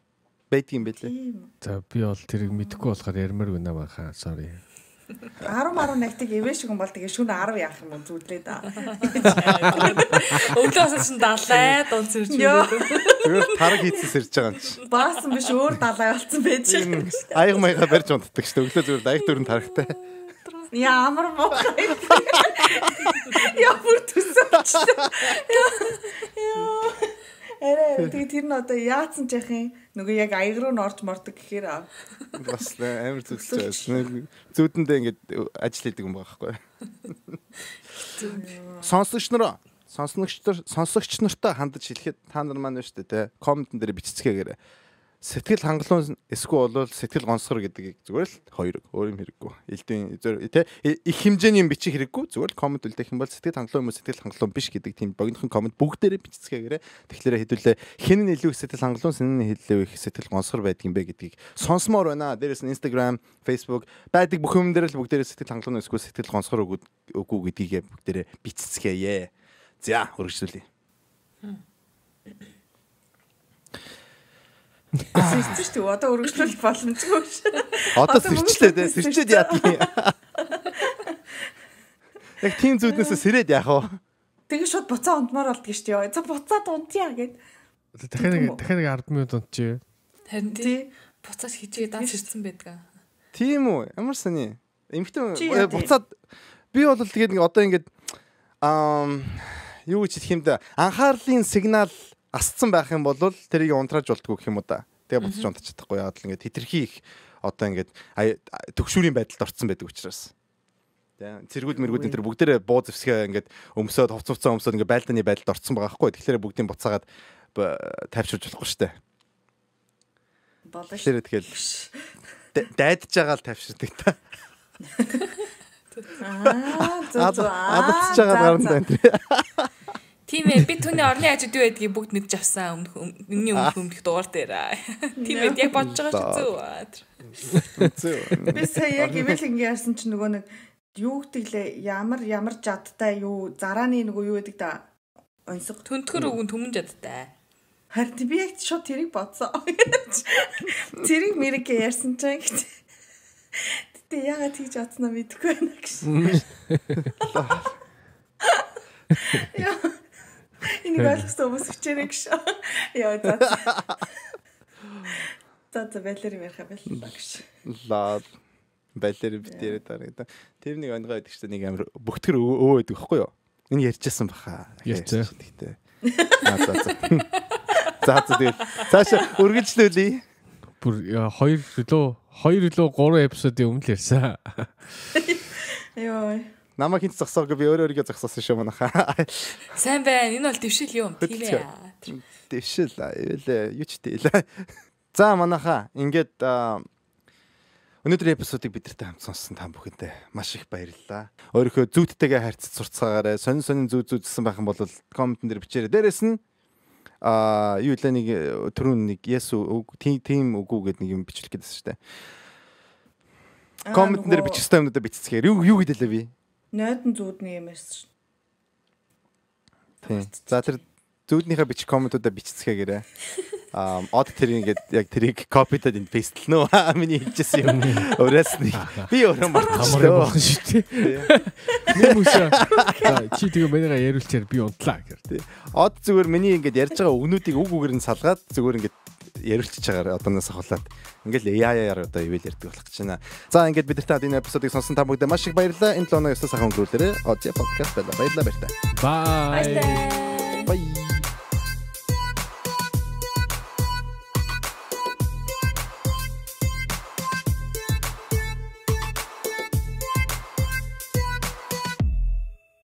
Байт юм бэлээ. За би бол тэрийг мэдэхгүй болохоор ярмаар гэнэ баха. Sorry. 10 нагтыг ивэ шиг юм бол тэгээ шүн 10 яах юм зүудлээ да. Өглөөс нь далай дон сэрч үү. Тэр тараг хийцэн сэрж байгаа юм чи. Баасан биш өөр далай болсон байж. Аяг маяга барьж унтдаг шүү дээ. Өглөө зүгээр аяг дөрөнд тарагтай. Ямар мохой. Яа бүр төсөөчлээ. Яа. Тэгээ тэр нь одоо яатсан ч яхин нөгөө яг аяг руу н орж мордог гэхээр бас амар зүгсэж байна. Зүүдэндээ ингээд ажил хийдэг юм байгаа байхгүй. Сонсогч нартай хандаж хэлэхэд та нар маань шүү дээ те комментэн дээр бичцгээгээр Сэтгэл хангалуун эсвэл бол сэтгэл гонсгор гэдгийг зүгээр л хоёр өөр юм хэрэггүй. Элдвийн тэ их хэмжээний юм бичих хэрэггүй. Зүгээр л комент үлдээх юм бол сэтгэл хангалуун юм сэтгэл хангалуун биш гэдэг тийм богинохон комент бүгдээрээ бичицгээгээрэй. Тэгэхээр хэдүүлээ хэн нь илүү их сэтгэл хангалуун, хэн нь илүү их сэтгэл гонсгор байдгийн бэ гэдгийг сонсомоор байна. Дээрээс нь Instagram, Facebook байдаг бүх юм дээр л бүгдээрээ сэтгэл хангалуун эсвэл сэтгэл гонсгор үгүй гэдгийг бүгдээрээ бичицгээе. За, үргэлжлүүлье. Сэрчтэй одоо үргэлжлүүлэх боломжгүй ш. Одоо сэрчлээ те. Сэрчээд яадгийг. Яг тийм зүуднээс сэрээд яах вэ? Тэгээ шууд буцаа унтмаар болдго штэ ёо. За буцаад унтъя гэд. Дахиад нэг 10 минут унтчих. Харин тий буцаад хичээ данс ирсэн байдаг. Тийм үү? Ямар сони. Эмхтэн буцаад би бол тэгээд одоо ингээд юу гэж хэлэх юм да. Анхаарлын сигнал асцсан байх юм бол тэрийг унтрааж болтгоо гэх юм уу да. Тэгээ буцаж унтаж чадахгүй яагаад л ингээд хитрхи их одоо ингээд төгшүүрийн байдалд орцсон байдаг учраас. Тэгээ цэргүүд мэргүүд энэ төр бүгдээрээ буу зэвсгээ ингээд өмсөд хувцуцаа өмсөд ингээд байлдааны байдалд орцсон байгаа хгүй. Тэгэхээр бүгдийн буцаагаад тайвширч болохгүй штэ. Болно Тэр шүү. тэгэл дайдж байгаа л тайвширдаг та. Адацж байгаа гарна энэ. Тийм ээ, би түүний орны хажууд юу байдгийг бүгд мэдж авсан. Өмнөх дугаар дээр. Тийм ээ, яг бодож байгаа шүү. Би сая яг имэйлингийн ярьсан чинь нөгөө нэг юу гэдгэлээ ямар жадтай юу зарааны нөгөө юу гэдэг да онцгой Төнтгөр өгөн төмөн жадтай. Харин би яг шууд тэрийг бодсон. Тэрийг мэрэг ярьсан чинь гэтээ яагаад тийж бодсноо мэдэхгүй байна гэж. Яа. Энэ ойлгосон хүмүүс өчээрэй гэж. Яа за. За байлэр юм ярих байлаа гэж. Лаа байлэр битэрэ дараа. Тэр нэг онгой байдаг чинь нэг амар бүгтгэр өө байдаг байхгүй юу? Энэ ярьжсэн баха. Ярьцаа. Тэгтээ. За тэгэл. Цаашаа үргэлжлүүлье. Бүр 2 илүү 3 эпизодын өмнө л ярьсан. Йоо. Намаа хинт зогсоог би өөрийгөө зогсоосон шүү манайха. Сайн байна. Энэ бол дэвшил юм. Тийм ээ. Дэвшил юу ч тийла. За манайха ингээд өнөөдрийн эпизодыг бидэртэй хамт сонссон та бүхэндээ маш их баярлалаа. Өөрийнхөө зүйдтэйгээ харьцаж сурцгаагаарай. Сонин зүйдсэн байх юм бол комментэн дээр бичээрэй. Дээрээс нь юу илээ нэг түрүүн нэг Есүс тийм үгүй гэдэг нэг юм бичлэх гэдсэн шүү дээ. Комментэн дээр бичих ёстой юмнуудаа бичцгээе. Юу гэдэлээ би? Нойдон зүүдний юм ярьсан шүү. Тийм. За тэр зүүднийхээ бичих комментуудаа бичцгээгээрэй. Од тэр ингээд яг тэрийг копитад энэ пестлнөө миний хэлжсэн юм. Өөрөөс нь би өөрөө мартчихлаа шүү дээ. Нэг үсээ. Чи тэгээ манайга яриулчаар би унтлаа гэр. Од зүгээр миний ингээд ярьж байгаа өгнүүдийг үг үгээр нь салгаад зүгээр ингээд яриулчихж байгаарай одооноос ахуулаад. Ингээл яаяар одоо ивэл ярьдаг болох гэж байна. За ингээд бид нарт энэ эпизодыг сонсон та бүхэнд маш их баярлалаа. Энэ 7 өнөө ёсоо сайхан өнгөрүүлээрэй. Одя подкаст байлаа. Баярлалаа баяртай. Bye. Bye. Bye.